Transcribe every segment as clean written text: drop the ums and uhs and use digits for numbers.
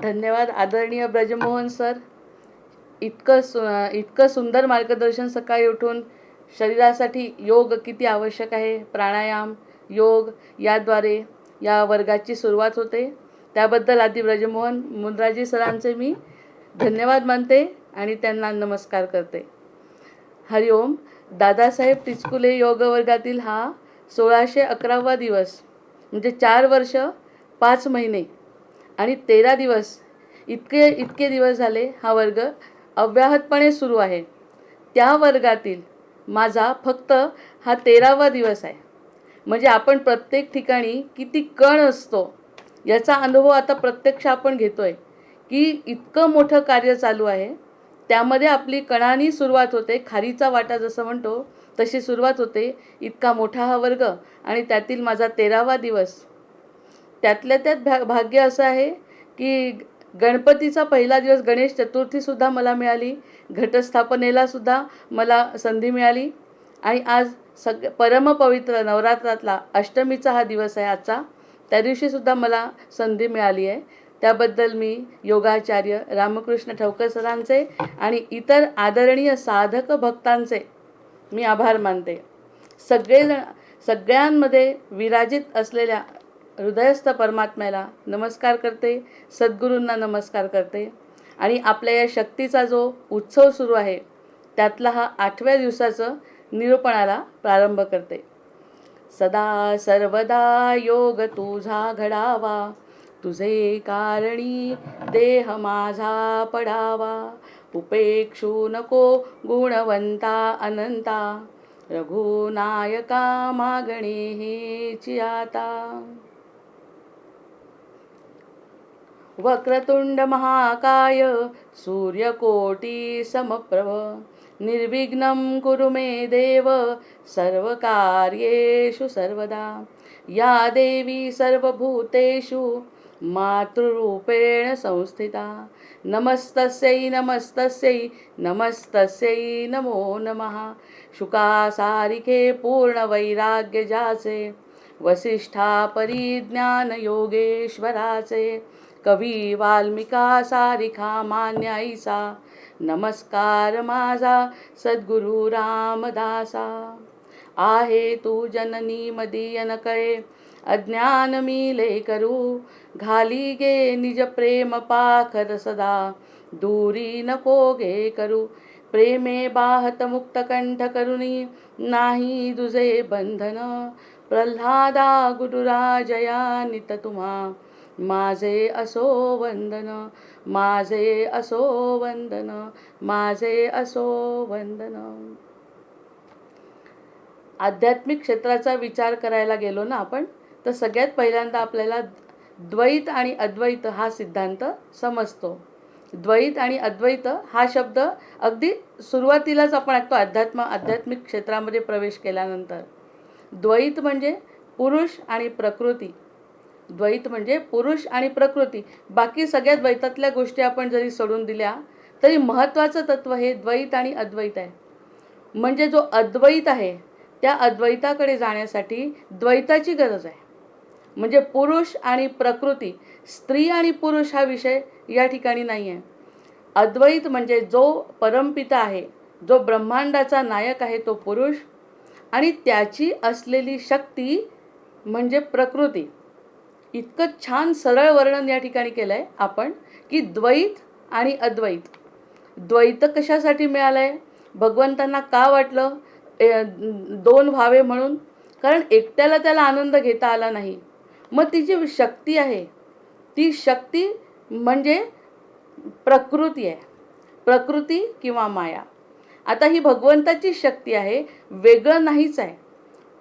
धन्यवाद आदरणीय ब्रजमोहन सर. इतकं सुंदर मार्गदर्शन सकाळी उठून शरीरासाठी योग किती आवश्यक आहे, प्राणायाम योग याद्वारे या वर्गाची सुरुवात होते. त्याबद्दल आधी ब्रजमोहन मुंद्राजी सरांचे मी धन्यवाद मानते आणि त्यांना नमस्कार करते. हरिओम. दादासाहेब टिचकुले योग वर्गातील हा 1611वा दिवस, म्हणजे 4 वर्ष 5 महिने आणि 13 दिवस इतके दिवस झाले हा वर्ग अव्याहतपणे सुरू आहे. त्या वर्गातील माझा फक्त हा 13वा दिवस आहे. म्हणजे आपण प्रत्येक ठिकाणी किती कण असतो याचा अनुभव आता प्रत्यक्ष आपण घेतोय की इतकं मोठं कार्य चालू आहे. त्यामध्ये आपली कणानी सुरुवात होते, खारीचा वाटा जसं म्हणतो तशी सुरुवात होते. इतका मोठा हा वर्ग आणि त्यातील माझा 13वा दिवस. त्यातल्या त्यात भाग्य असं आहे की गणपतीचा पहिला दिवस गणेश चतुर्थीसुद्धा मला मिळाली, घटस्थापनेलासुद्धा मला संधी मिळाली आणि आज परमपवित्र नवरात्रातला अष्टमीचा हा दिवस आहे आजचा. त्या दिवशीसुद्धा मला संधी मिळाली आहे. त्याबद्दल मी योगाचार्य रामकृष्ण ठवकर सरांचे आणि इतर आदरणीय साधक भक्तांचे मी आभार मानते. सगळ्यांमध्ये विराजित असलेल्या हृदयस्थ परमात्म्याला नमस्कार करते, सद्गुरूंना नमस्कार करते आणि आपल्या या शक्तीचा जो उत्सव सुरू आहे त्यातला हा 8व्या दिवसाचं निरूपणाला प्रारंभ करते. सदा सर्वदा योग तुझा घडावा, तुझे कारणी देह माझा पडावा. उपेक्षू नको गुणवंता अनंता, रघुनायका मागणे हेची आता. वक्रतुंड महाकाय सूर्यकोटी समप्रभ, निर्विघ्नं कुरु मे देव सर्वकार्येषु सर्वदा. या देवी सर्वभूतेषु मातृरूपेण संस्थिता. नमस्तस्यै नमस्तस्यै नमस्तस्यै नमो नमः. शुकासारिके पूर्ण वैराग्य जाचे, वसिष्ठा परिज्ञान योगेश्वराचे. कवी वाल्मिका सारिखा मान्य ऐसा, नमस्कार माझा सद्गुरु रामदासा. आहे तू जननी मदीय न कळे, अज्ञान मी लेकरू. घाली गे निज प्रेम पाखर सदा, दूरी नको गे करू. प्रेमे बाहत मुक्त कंठ करुणी, नाही दुजे बंधन. प्रल्हादा गुरुराजया नित तुम्हा, माझे असो वंदन. माझे असो वंदन, माझे असो वंदन. आध्यात्मिक क्षेत्राचा विचार करायला गेलो ना आपण, तर सगळ्यात पहिल्यांदा आपल्याला द्वैत आणि अद्वैत हा सिद्धांत समजतो. द्वैत आणि अद्वैत हा शब्द अगदी सुरुवातीलाच आपण ऐकतो आध्यात्मिक क्षेत्रामध्ये प्रवेश केल्यानंतर. द्वैत म्हणजे पुरुष आणि प्रकृती. द्वैत म्हणजे पुरुष आणि प्रकृती. बाकी सगळ्या द्वैतातल्या गोष्टी आपण जरी सोडून दिल्या तरी महत्त्वाचं तत्त्व हे द्वैत आणि अद्वैत आहे. म्हणजे जो अद्वैत आहे त्या अद्वैताकडे जाण्यासाठी द्वैताची गरज आहे. म्हणजे पुरुष आणि प्रकृती, स्त्री आणि पुरुष हा विषय या ठिकाणी नाही आहे. अद्वैत म्हणजे जो परमपिता आहे, जो ब्रह्मांडाचा नायक आहे तो पुरुष आणि त्याची असलेली शक्ती म्हणजे प्रकृती. इतकं छान सरळ वर्णन या ठिकाणी केलं आहे आपण की द्वैत आणि अद्वैत. द्वैत कशासाठी मिळालं आहे, भगवंतांना का वाटलं 2 व्हावे म्हणून? कारण एकट्याला त्याला आनंद घेता आला नाही. मग ती जी शक्ती आहे ती शक्ती म्हणजे प्रकृती आहे, प्रकृती किंवा माया. आता ही भगवंताची शक्ती आहे, वेगळं नाहीच आहे.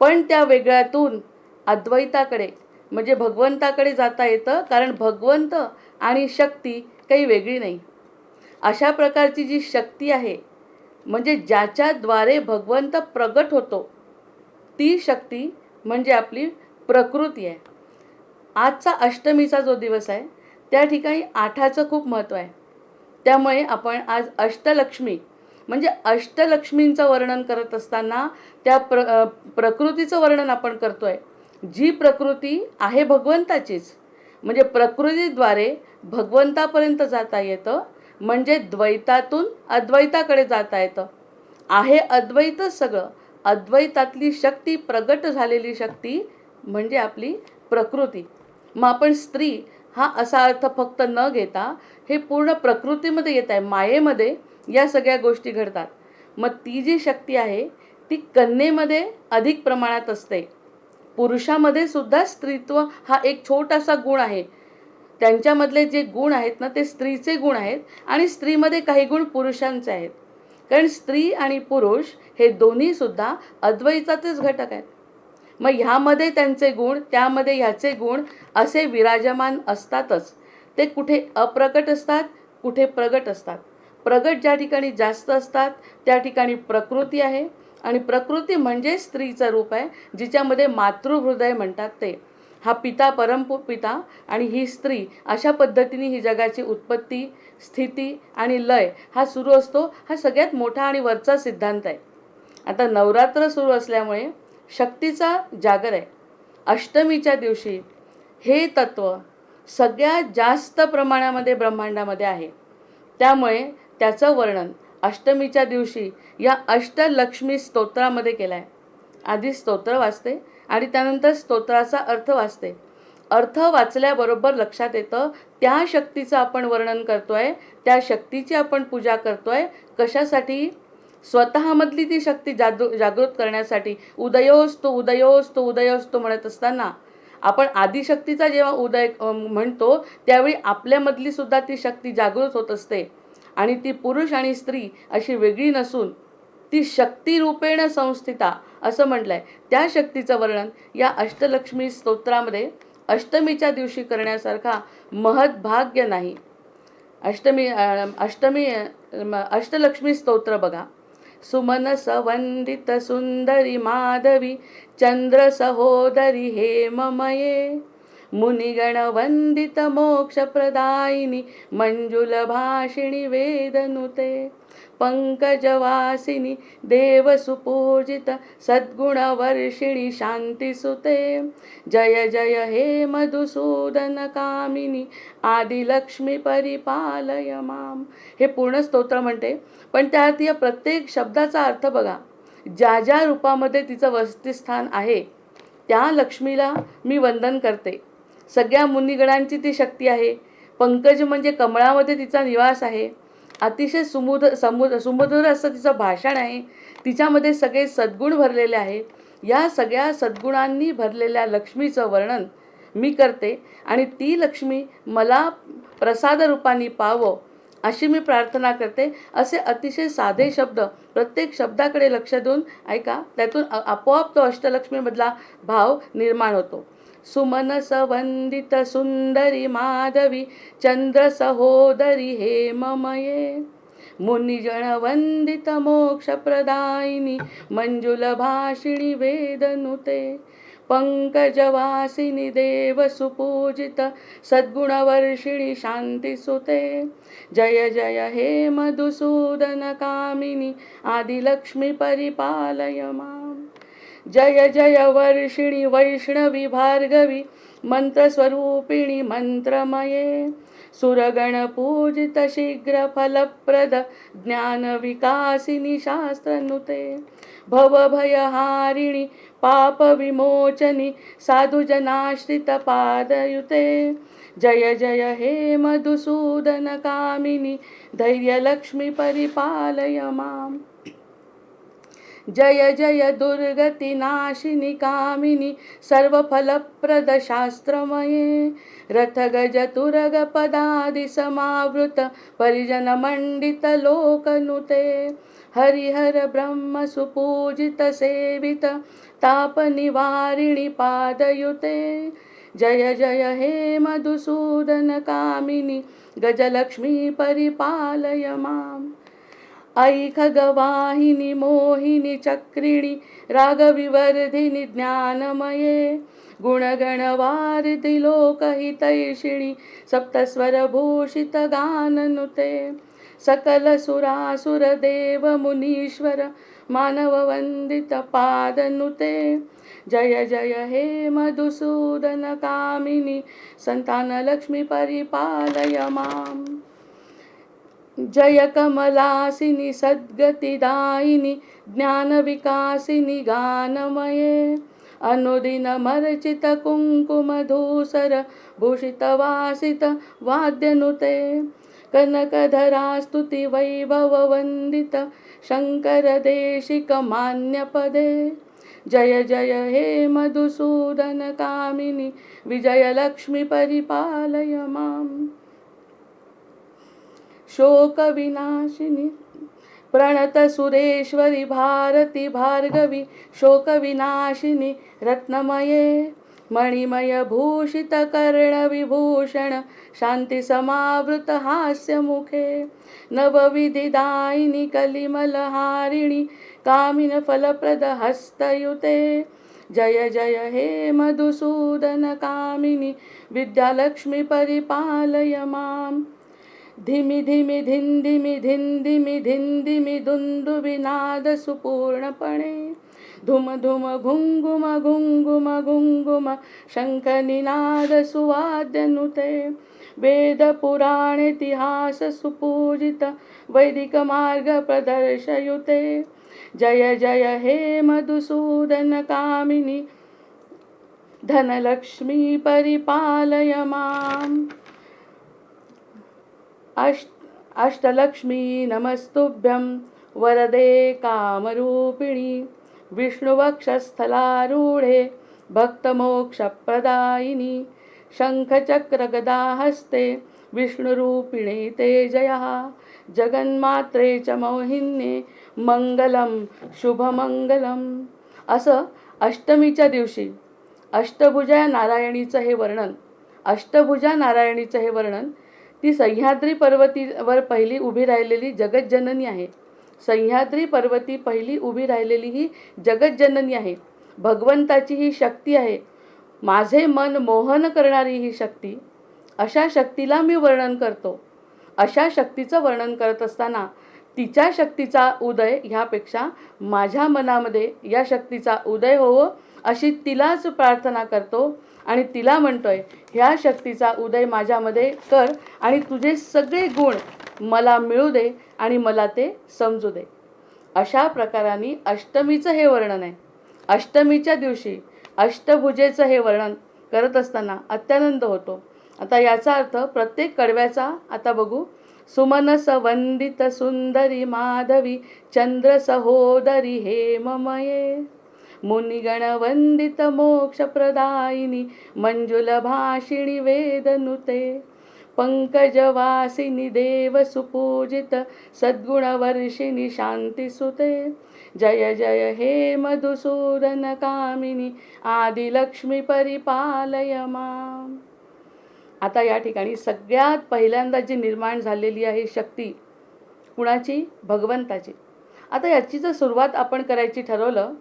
पण त्या वेगळ्यातून अद्वैताकडे म्हणजे भगवंताकडे जाता येतं, कारण भगवंत आणि शक्ती काही वेगळी नाही. अशा प्रकारची जी शक्ती आहे म्हणजे ज्याच्याद्वारे भगवंत प्रगट होतो ती शक्ती म्हणजे आपली प्रकृती आहे. आजचा अष्टमीचा जो दिवस आहे त्या ठिकाणी 8चं खूप महत्त्व आहे. त्यामुळे आपण आज अष्टलक्ष्मी म्हणजे अष्टलक्ष्मींचं वर्णन करत असताना त्या प्रकृतीचं वर्णन आपण करतोय. जी प्रकृती आहे भगवंताचीच, म्हणजे प्रकृतीद्वारे भगवंतापर्यंत जाता येतं, म्हणजे द्वैतातून अद्वैताकडे जाता येतं. आहे अद्वैतच सगळं. अद्वैतातली शक्ती, प्रगट झालेली शक्ती म्हणजे आपली प्रकृती. मग आपण स्त्री हा असा अर्थ फक्त न घेता हे पूर्ण प्रकृतीमध्ये येत आहे, मायेमध्ये या सगळ्या गोष्टी घडतात. मग ती जी शक्ती आहे ती कन्येमध्ये अधिक प्रमाणात असते. पुरुषामध्ये सुद्धा स्त्रीत्व हा एक छोटासा गुण आहे. त्यांच्यामधले जे गुण आहेत ना ते स्त्रीचे गुण आहेत आणि स्त्रीमध्ये काही गुण पुरुषांचे आहेत. कारण स्त्री आणि पुरुष हे दोन्ही सुद्धा अद्वैताचेच घटक आहेत. मग ह्यामध्ये त्यांचे गुण, त्यामध्ये ह्याचे गुण असे विराजमान असतातच. ते कुठे अप्रकट असतात, कुठे प्रगट असतात. प्रगट ज्या ठिकाणी जास्त असतात त्या ठिकाणी प्रकृती आहे आणि प्रकृती म्हणजे स्त्रीचं रूप आहे, जिच्यामध्ये मातृहृदय म्हणतात ते. हा पिता, परमपिता आणि ही स्त्री, अशा पद्धतीने ही जगाची उत्पत्ती, स्थिती आणि लय हा सुरू असतो. हा सगळ्यात मोठा आणि वरचा सिद्धांत आहे. आता नवरात्र सुरू असल्यामुळे शक्तीचा जागर आहे. अष्टमीच्या दिवशी हे तत्त्व सगळ्यात जास्त प्रमाणामध्ये ब्रह्मांडामध्ये आहे. त्यामुळे त्याचं वर्णन अष्टमीच्या दिवशी या अष्टलक्ष्मी स्तोत्रामध्ये केलं आहे. आधी स्तोत्र वाचते आणि त्यानंतर स्तोत्राचा अर्थ वाचते. अर्थ वाचल्याबरोबर लक्षात येतं त्या शक्तीचं आपण वर्णन करतोय, त्या शक्तीची आपण पूजा करतोय. कशासाठी? स्वतःमधली ती शक्ती जागृत करण्यासाठी. उदयोस्तु उदयोस्तु उदयोस्तु म्हणत असताना आपण आदिशक्तीचा जेव्हा उदय म्हणतो त्यावेळी आपल्यामधली सुद्धा ती शक्ती जागृत होत असते. आणि ती पुरुष आणि स्त्री अशी वेगळी नसून ती शक्तिरूपेण संस्थिता असं म्हटलं आहे. त्या शक्तीचं वर्णन या अष्टलक्ष्मी स्तोत्रामध्ये अष्टमीच्या दिवशी करण्यासारखा महद्भाग्य नाही. अष्टलक्ष्मी स्तोत्र बघा. सुमनस वंदित सुंदरी माधवी चंद्र सहोदरी हेममये मुनिगण वंदित मोक्षप्रदायिनी मंजुल भाषिणी वेदनुते पंकजवासिनी देवसुपूजित सद्गुणवर्षिणी शांतिसुते जय जय हे मधुसूदन कामिनी आदिलक्ष्मी परिपालय माम. हे पूर्ण स्तोत्र म्हणते, पण त्यात या प्रत्येक शब्दाचा अर्थ बघा. ज्या ज्या रूपामध्ये तिचं वसतिस्थान आहे त्या लक्ष्मीला मी वंदन करते. सगळ्या मुनिगणांची ती शक्ती आहे. पंकज म्हणजे कमळामध्ये तिचा निवास आहे. अतिशय सुमधुर असं तिचं भाषण आहे. तिच्यामध्ये सगळे सद्गुण भरलेले आहेत. या सगळ्या सद्गुणांनी भरलेल्या लक्ष्मीचं वर्णन मी करते आणि ती लक्ष्मी मला प्रसाद रूपाने पावो अशी मी प्रार्थना करते. असे अतिशय साधे शब्द, प्रत्येक शब्दाकडे लक्ष देऊन ऐका, त्यातून आपोआप तो अष्टलक्ष्मीमधला भाव निर्माण होतो. सुमनस वंदित सुंदरी माधवी चंद्र सहोदरी हेममये मुनिजन वंदित मोक्षप्रदायिनी मंजुल भाषिणी वेदनुते पंकजवासिनी देव सुपूजित सद्गुणवर्षिणी शांतिसुते जय जय हे मधुसूदन कामिनी आदिलक्ष्मी परिपालय माम. जय जय वर्षिणी वैष्णवी भार्गवी मंत्रस्वरूपिणी मंत्रमये सुरगण पूजित शीघ्र फलप्रद ज्ञान विकासिनी शास्त्रनुते भवभयहारिणी पाप विमोचनी साधुजनाश्रित पादयुते जय जय हे मधुसूदन कामिनी धैर्यलक्ष्मी परिपालय माम. जय जय दुर्गति नाशिनी कामिनी सर्वफलप्रद शास्त्रमये रथगज तुरग पदादि समावृत परिजन मंडित लोकनुते हरिहर ब्रह्म सुपूजित सेवित ताप निवारिणी पादयुते जय जय हे मधुसूदन कामिनी गजलक्ष्मी परिपालय माम. ऐ खगवाहिनी मोहिनी चक्रिणी रागविवर्धिनी ज्ञानमये गुणगणवारिधि लोकहितैषिणी सप्तस्वरभूषित गाननुते सकल सुरासुर देव मुनीश्वर मानव वंदित पादनुते जय जय हे मधुसूदन कामिनी संतान लक्ष्मी परिपालय माम जय कमलासिनी सद्गतिदायिनी ज्ञानविकासिनी गानमये अनुदिनमर्चित कुङ्कुमधूसर भूषितवासित वाद्यनुते कनकधरा स्तुति वैभववन्दित शङ्करदेशिकमान्यपदे जय जय हे मधुसूदन कामिनी विजयलक्ष्मी परिपालय माम् शोकविनाशिनी प्रणत सुरेश्वरी भारती भार्गवी शोकविनाशिनी रत्नमये मणिमय भूषित कर्णविभूषण शांती समावृत हास्यमुखे नवविधिदायिनी कलिमलहारिणी कामिन फलप्रद हस्तयुते जय जय हे मधुसूदन कामिनी विद्यालक्ष्मी परिपालय माम् धिमि धिमि धिंदिमि धिंदिमि धिंदिमि दुन्दुभिनाद सुपूर्णपणे धुम धुम घुंगुम घुंगुम घुंगुम शङ्खनिनाद सुवाद्यनुते वेद पुराण इतिहास सुपूजित वैदिक मार्ग प्रदर्शयुते जय जय हे मधुसूदन कामिनी धनलक्ष्मी परिपालय माम् अष्टलक्ष्मी नमस्तुभ्यं वरदे कामरूपिणी विष्णुवक्षस्थलारूढे भक्तमोक्षप्रदायिनी शङ्खचक्रगदाहस्ते विष्णुरूपिणे ते जयः जगन्मात्रे च मोहिन्ये मंगलम शुभमंगलम. असं अष्टमीच्या दिवशी अष्टभुजा नारायणीचं हे वर्णन अष्टभुजा नारायणीचं हे वर्णन ती सह्याद्री पर्वतीवर पहिली उभी राहिलेली जगज्जननी आहे. सह्याद्री पर्वती पहिली उभी राहिलेली ही जगज्जननी आहे. भगवंताची ही शक्ती आहे. माझे मन मोहन करणारी ही शक्ती. अशा शक्तीला मी वर्णन करतो. अशा शक्तीचं वर्णन करत असताना तिच्या शक्तीचा उदय ह्यापेक्षा माझ्या मनामध्ये या शक्तीचा उदय होवो अशी तिलाच प्रार्थना करतो आणि तिला म्हणतोय, ह्या शक्तीचा उदय माझ्यामध्ये कर आणि तुझे सगळे गुण मला मिळू दे आणि मला ते समजू दे. अशा प्रकाराने अष्टमीचं हे वर्णन आहे. अष्टमीच्या दिवशी अष्टभुजेचं हे वर्णन करत असताना अत्यानंद होतो. आता याचा अर्थ प्रत्येक कडव्याचा आता बघू. सुमनस वंदित सुंदरी माधवी चंद्र सहोदरी हेममये मुनिगण वंदित मोक्षप्रदायिनी मंजुल भाषिणी वेदनुते पंकजवासिनी देव सुपूजित सद्गुणवर्षिणी शांतिसुते जय जय हे मधुसूदन कामिनी आदिलक्ष्मी परिपालय माम्. आता या ठिकाणी सगळ्यात पहिल्यांदा जी निर्माण झालेली आहे शक्ती कुणाची? भगवंताची. आता याची जर सुरुवात आपण करायची ठरवलं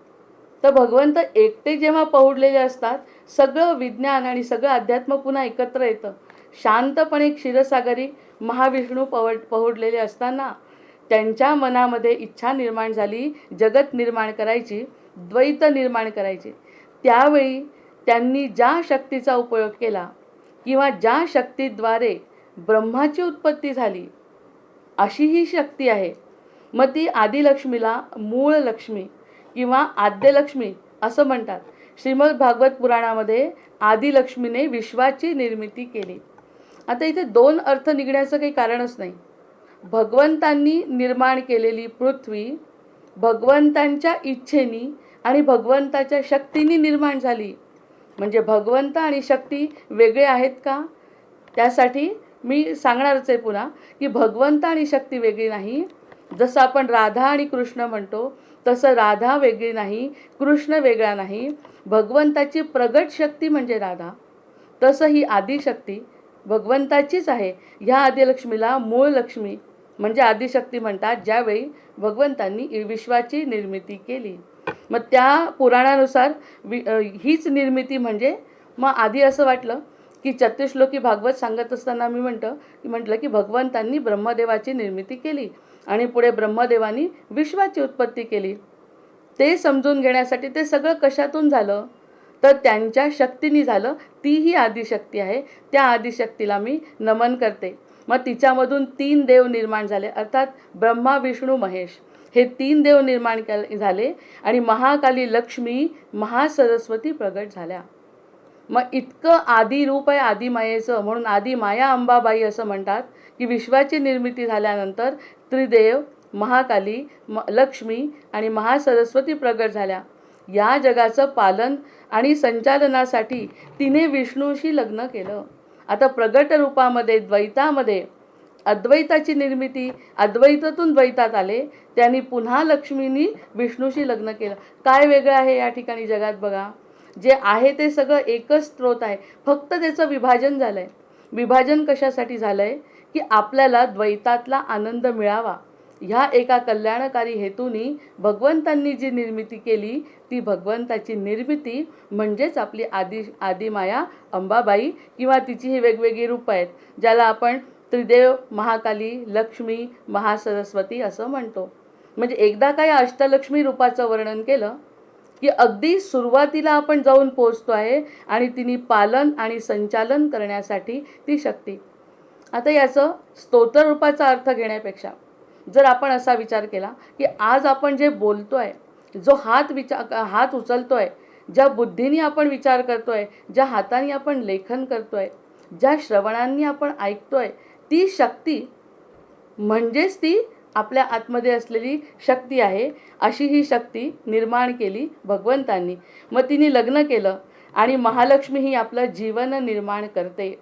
तर भगवंत एकटे जेव्हा पहुडलेले असतात सगळं विज्ञान आणि सगळं अध्यात्म पुन्हा एकत्र येतं. शांतपणे क्षीरसागरी महाविष्णू पहुडलेले असताना त्यांच्या मनामध्ये इच्छा निर्माण झाली जगत निर्माण करायची, द्वैत निर्माण करायची. त्यावेळी त्यांनी ज्या शक्तीचा उपयोग केला किंवा ज्या शक्तीद्वारे ब्रह्माची उत्पत्ती झाली अशी ही शक्ती आहे. मग ती आदिलक्ष्मीला मूळ लक्ष्मी किंवा आद्यलक्ष्मी असं म्हणतात. श्रीमद भागवत पुराणामध्ये आदिलक्ष्मीने विश्वाची निर्मिती केली. आता इथे दोन अर्थ निघण्याचं काही कारणच नाही. भगवंतांनी निर्माण केलेली पृथ्वी भगवंतांच्या इच्छेनी आणि भगवंताच्या शक्तीने निर्माण झाली. म्हणजे भगवंत आणि शक्ती वेगळे आहेत का? त्यासाठी मी सांगणारच आहे पुन्हा की भगवंत आणि शक्ती वेगळी नाही. जसं आपण राधा आणि कृष्ण म्हणतो तसं राधा वेगळी नाही, कृष्ण वेगळा नाही. भगवंताची प्रगट शक्ती म्हणजे राधा. तसं ही आदिशक्ती भगवंताचीच आहे. ह्या आदिलक्ष्मीला मूळ लक्ष्मी म्हणजे आदिशक्ती म्हणतात, ज्यावेळी भगवंतांनी विश्वाची निर्मिती केली. मग त्या पुराणानुसार हीच निर्मिती म्हणजे मग आधी असं वाटलं की चतुश्लोकी भागवत सांगत असताना मी म्हटलं की भगवंतांनी ब्रह्मदेवाची निर्मिती केली आणि पुढे ब्रह्मदेवानी विश्वाची उत्पत्ती केली. ते समजून घेण्यासाठी ते सगळं कशातून झालं, तर त्यांच्या शक्तीने झालं. तीही आदिशक्ती आहे. त्या आदिशक्तीला मी नमन करते. मग तिच्यामधून 3 देव निर्माण झाले, अर्थात ब्रह्मा विष्णू महेश हे 3 देव निर्माण झाले आणि महाकाली लक्ष्मी महासरस्वती प्रगट झाल्या. मग इतकं आदी रूप आहे आदिमायेचं, म्हणून आदी माया अंबाबाई असं म्हणतात की विश्वाची निर्मिती झाल्यानंतर त्रिदेव महाकाली लक्ष्मी आणि महासरस्वती प्रगट झाल्या. या जगाचं पालन आणि संचालनासाठी तिने विष्णूशी लग्न केलं. आता प्रगट रूपामध्ये द्वैतामध्ये अद्वैताची निर्मिती, अद्वैतातून द्वैतात आले, त्यांनी पुन्हा लक्ष्मीनी विष्णूशी लग्न केलं. काय वेगळं आहे या ठिकाणी जगात बघा. जे आहे ते सगळं एकच स्रोत आहे, फक्त त्याचं विभाजन झालं आहे. विभाजन कशासाठी झालं आहे की आपल्याला द्वैतातला आनंद मिळावा. ह्या एका कल्याणकारी हेतूनी भगवंतांनी जी निर्मिती केली ती भगवंताची निर्मिती म्हणजेच आपली आदिमाया अंबाबाई किंवा तिची ही वेगवेगळी रूपं आहेत, ज्याला आपण त्रिदेव महाकाली लक्ष्मी महासरस्वती असं म्हणतो. म्हणजे एकदा का या अष्टलक्ष्मी रूपाचं वर्णन केलं की अगदी सुरुवातीला आपण जाऊन पोचतो आहे आणि तिने पालन आणि संचालन करण्यासाठी ती शक्ती. आता याचं स्तोत्र रूपाचा अर्थ घेण्यापेक्षा जर आपण असा विचार केला की आज आपण जे बोलतो आहे, जो हात उचलतो आहे, ज्या बुद्धीने आपण विचार करतो आहे, ज्या हाताने आपण लेखन करतो आहे, ज्या श्रवणांनी आपण ऐकतो आहे, ती शक्ती म्हणजेच ती आपल्या आतमध्ये असलेली शक्ती आहे. अशी ही शक्ती निर्माण केली भगवंतांनी. मग तिने लग्न केलं आणि महालक्ष्मी ही आपलं जीवन निर्माण करते.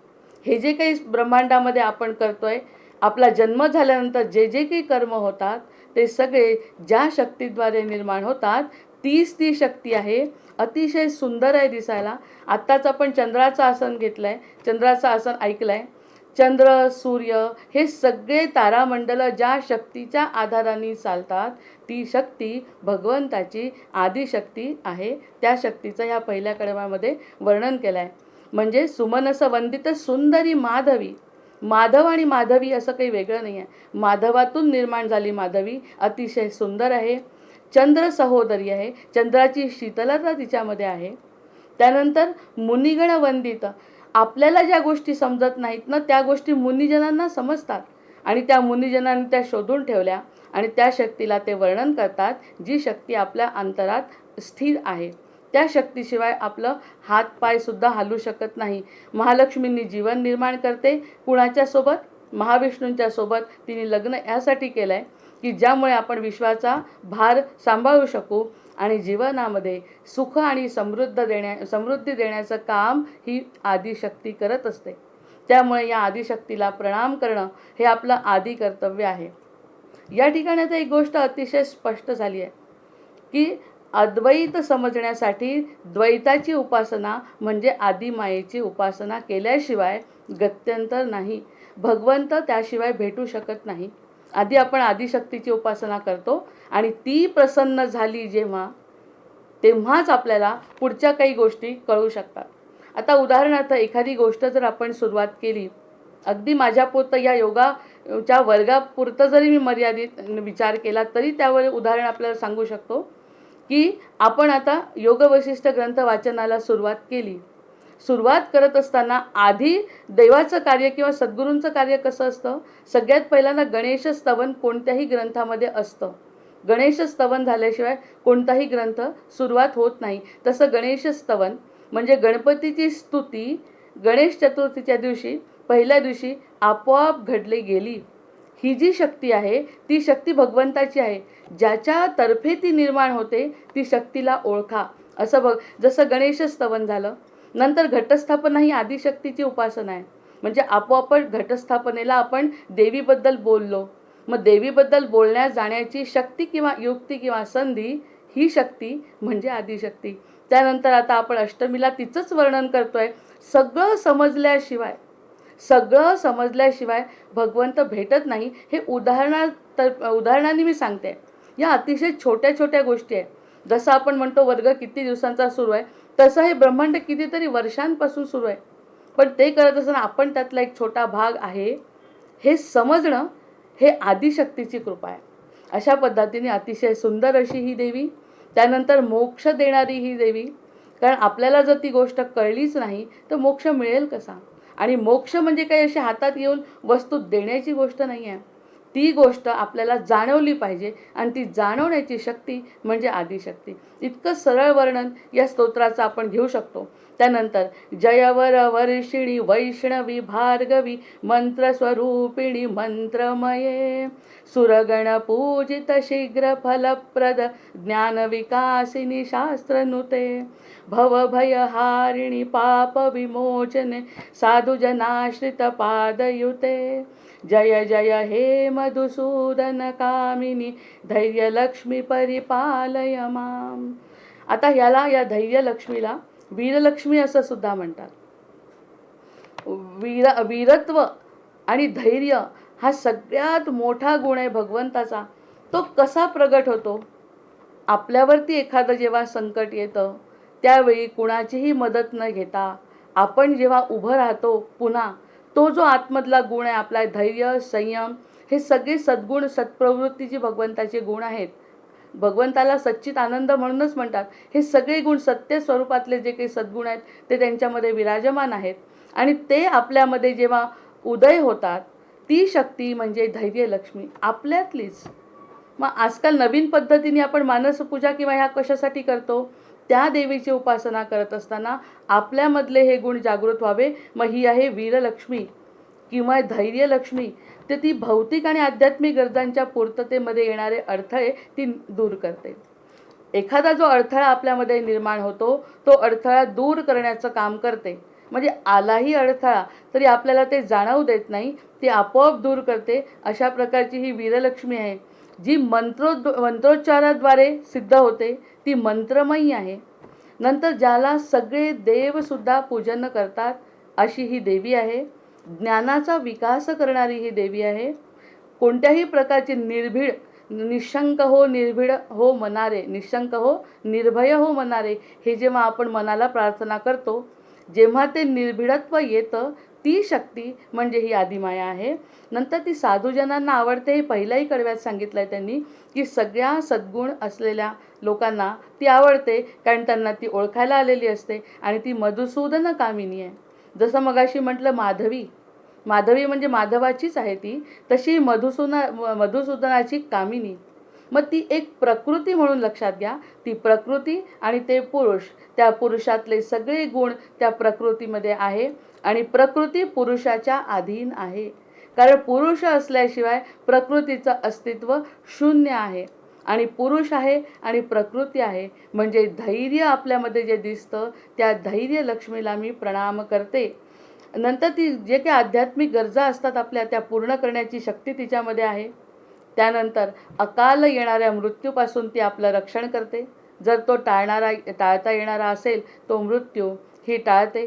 हे जे काही ब्रह्मांडामध्ये आपण करतोय, आपला जन्म झाल्यानंतर जे जे काही कर्म होतात ते सगळे ज्या शक्तीद्वारे निर्माण होतात तीच ती शक्ती आहे. अतिशय सुंदर आहे दिसायला. आत्ताच आपण चंद्राचं आसन घेतलं आहे, चंद्राचं आसन ऐकलं आहे. चंद्र सूर्य हे सगळे तारामंडलं ज्या शक्तीच्या आधाराने चालतात ती शक्ती भगवंताची आदिशक्ती आहे. त्या शक्तीचं ह्या पहिल्या कडव्यामध्ये वर्णन केलं आहे. म्हणजे सुमनस वंदित सुंदरी माधवी. माधव आणि माधवी असं काही वेगळं नाही आहे. माधवातून निर्माण झाली माधवी, अतिशय सुंदर आहे. चंद्र सहोदरी आहे, चंद्राची शीतलता तिच्यामध्ये आहे. त्यानंतर मुनिगण वंदित. आपल्याला ज्या गोष्टी समजत नाहीत ना त्या गोष्टी मुनिजनांना समजतात आणि त्या मुनिजनांनी त्या शोधून ठेवल्या आणि त्या शक्तीला ते वर्णन करतात, जी शक्ती आपल्या अंतरात स्थिर आहे. त्या शक्तीशिवाय आपलं हात पाय सुद्धा हलू शकत नाही. महालक्ष्मींनी जीवन निर्माण करते. कुणाच्या सोबत? महाविष्णूंच्या सोबत तिने लग्न यासाठी केलं आहे की ज्यामुळे आपण विश्वाचा भार सांभाळू शकू आणि जीवनामध्ये सुख आणि समृद्धी देण्याचं काम ही आदिशक्ती करत असते. त्यामुळे या आदिशक्तीला प्रणाम करणं हे आपलं आदी कर्तव्य आहे. या ठिकाणी आता एक गोष्ट अतिशय स्पष्ट झाली आहे की अद्वैत समजण्यासाठी द्वैताची उपासना म्हणजे आदिमायेची उपासना केल्याशिवाय गत्यंतर नाही. भगवंत त्याशिवाय भेटू शकत नाही. आधी आपण आदिशक्तीची उपासना करतो आणि ती प्रसन्न झाली जेव्हा, तेव्हाच आपल्याला पुढच्या काही गोष्टी कळू शकतात. आता उदाहरणार्थ एखादी गोष्ट जर आपण सुरुवात केली, अगदी माझ्यापुरतं या योगाच्या वर्गापुरतं जरी मी मर्यादित विचार केला तरी त्यावर उदाहरण आपल्याला सांगू शकतो की आपण आता योग वैशिष्ट्य ग्रंथ वाचनाला सुरुवात केली. सुरुवात करत असताना आधी देवाचं कार्य किंवा सद्गुरूंचं कार्य कसं असतं? सगळ्यात पहिल्यांदा गणेश स्तवन कोणत्याही ग्रंथामध्ये असतं. गणेश स्तवन झाल्याशिवाय कोणताही ग्रंथ सुरुवात होत नाही. तसं गणेश स्तवन म्हणजे गणपतीची स्तुती गणेश चतुर्थीच्या दिवशी पहिल्या दिवशी आपोआप घडली गेली. ही जी शक्ती आहे ती शक्ती भगवंताची आहे. ज्याच्यातर्फे ती निर्माण होते ती शक्तीला ओळखा. असं जसं गणेश स्तवन झालं, नंतर घटस्थापना ही आदिशक्तीची उपासना आहे. म्हणजे आपोआप घटस्थापनेला आपण देवीबद्दल बोललो, मग देवीबद्दल बोलण्यास जाण्याची शक्ती किंवा युक्ती किंवा संधी ही शक्ती म्हणजे आदिशक्ती. त्यानंतर आता आपण अष्टमीला तिचंच वर्णन करतोय. सगळं समजल्याशिवाय भगवंत भेटत नाही. हे उदाहरणाने मी सांगते. या अतिशय छोट्या छोट्या गोष्टी आहेत. जसं आपण म्हणतो वर्ग किती दिवसांचा सुरू आहे, तसं हे ब्रह्मांड कितीतरी वर्षांपासून सुरू आहे. पण ते करत असताना आपण त्यातला एक छोटा भाग आहे हे समजणं, हे आदिशक्तीची कृपा आहे. अशा पद्धतीने अतिशय सुंदर अशी ही देवी, त्यानंतर मोक्ष देणारी ही देवी. कारण आपल्याला जर ती गोष्ट कळलीच नाही तर मोक्ष मिळेल कसा? आणि मोक्ष म्हणजे काही अशी हातात येऊन वस्तू देण्याची गोष्ट नाही आहे. ती गोष्ट आपल्याला जाणवली पाहिजे आणि ती जाणवण्याची शक्ती म्हणजे आदिशक्ती. इतकं सरळ वर्णन या स्तोत्राचं आपण घेऊ शकतो. त्यानंतर जयवर वर्षिणी वैष्णवी भार्गवी मंत्रस्वरूपिणी मंत्रमये सुरगण पूजित शीघ्र फलप्रद ज्ञानविकासिनी शास्त्रनुते भवभयहारिणी पाप विमोचने साधुजनाश्रित पादयुते जय जय हे मधुसूदन कामिनी धैर्यलक्ष्मी परिपालय माम. आता ह्याला, या धैर्यलक्ष्मीला वीरलक्ष्मी असं सुद्धा म्हणतात. वीरत्व आणि धैर्य हा सगळ्यात मोठा गुण आहे भगवंताचा. तो कसा प्रगट होतो? आपल्यावरती एखादं जेव्हा संकट येतं त्यावेळी कुणाचीही मदत न घेता आपण जेव्हा उभं राहतो पुन्हा, तो जो आतमधला गुण आहे आपला धैर्य, संयम, हे सगळे सद्गुण सत्प्रवृत्तीचे भगवंताचे गुण आहेत. भगवंताला सच्चित आनंद म्हणूनच म्हणतात. हे सगळे गुण सत्य स्वरूपातले जे काही सद्गुण आहेत ते त्यांच्यामध्ये विराजमान आहेत आणि ते आपल्यामध्ये जेव्हा उदय होतात, ती शक्ती म्हणजे धैर्यलक्ष्मी आपल्यातलीच. मग आजकाल नवीन पद्धतीने आपण मानसपूजा किंवा ह्या कशासाठी करतो? त्या देवीची उपासना करत असताना आपल्यामधले हे गुण जागृत व्हावे. मग ही आहे वीरलक्ष्मी किंवा धैर्यलक्ष्मी. तर ती भौतिक आणि आध्यात्मिक गरजांच्या पूर्ततेमध्ये येणारे अडथळे ती दूर करते. एखादा जो अडथळा आपल्यामध्ये निर्माण होतो तो अडथळा दूर करण्याचं काम करते. म्हणजे आलाही अडथळा तरी आपल्याला ते जाणवू देत नाही, ती आपोआप दूर करते. अशा प्रकारची ही वीरलक्ष्मी आहे, जी मंत्रोच्चाराद्वारे सिद्ध होते. ती मंत्रमयी आहे. नंतर ज्याला सगळे देवसुद्धा पूजन करतात अशी ही देवी आहे. ज्ञानाचा विकास करणारी ही देवी आहे. कोणत्याही प्रकारची निर्भीड, निशंक हो निर्भीड हो मनारे, निशंक हो निर्भय हो मनारे, हे जेव्हा आपण मनाला प्रार्थना करतो, जेव्हा ते निर्भीडत्व येतं, ती शक्ती म्हणजे ही आदिमाया आहे. नंतर ती साधूजनांना आवडते. हे पहिल्याही कडव्यात सांगितलं आहे त्यांनी की सगळ्या सद्गुण असलेल्या लोकांना ती आवडते, कारण त्यांना ती ओळखायला आलेली असते आणि ती मधुसूदन कामिनी आहे. जसं मगाशी म्हटलं माधवी, माधवी म्हणजे माधवाचीच आहे ती, तशी मधुसूदनाची कामिनी. मग ती एक प्रकृती म्हणून लक्षात घ्या. ती प्रकृती आणि ते पुरुष, त्या पुरुषातले सगळे गुण त्या प्रकृतीमध्ये आहे आणि प्रकृती पुरुषाच्या अधीन आहे. कारण पुरुष असल्याशिवाय प्रकृतीचं अस्तित्व शून्य आहे आणि पुरुष आहे आणि प्रकृती आहे. म्हणजे धैर्य आपल्यामध्ये जे दिसतं त्या धैर्य लक्ष्मीला मी प्रणाम करते. नंतर ती जे काही आध्यात्मिक गरजा असतात आपल्या, त्या पूर्ण करण्याची शक्ती तिच्यामध्ये आहे. त्यानंतर अकाल येणाऱ्या मृत्यूपासून ती आपलं रक्षण करते. जर तो टाळता येणारा असेल तो मृत्यू ही टाळते.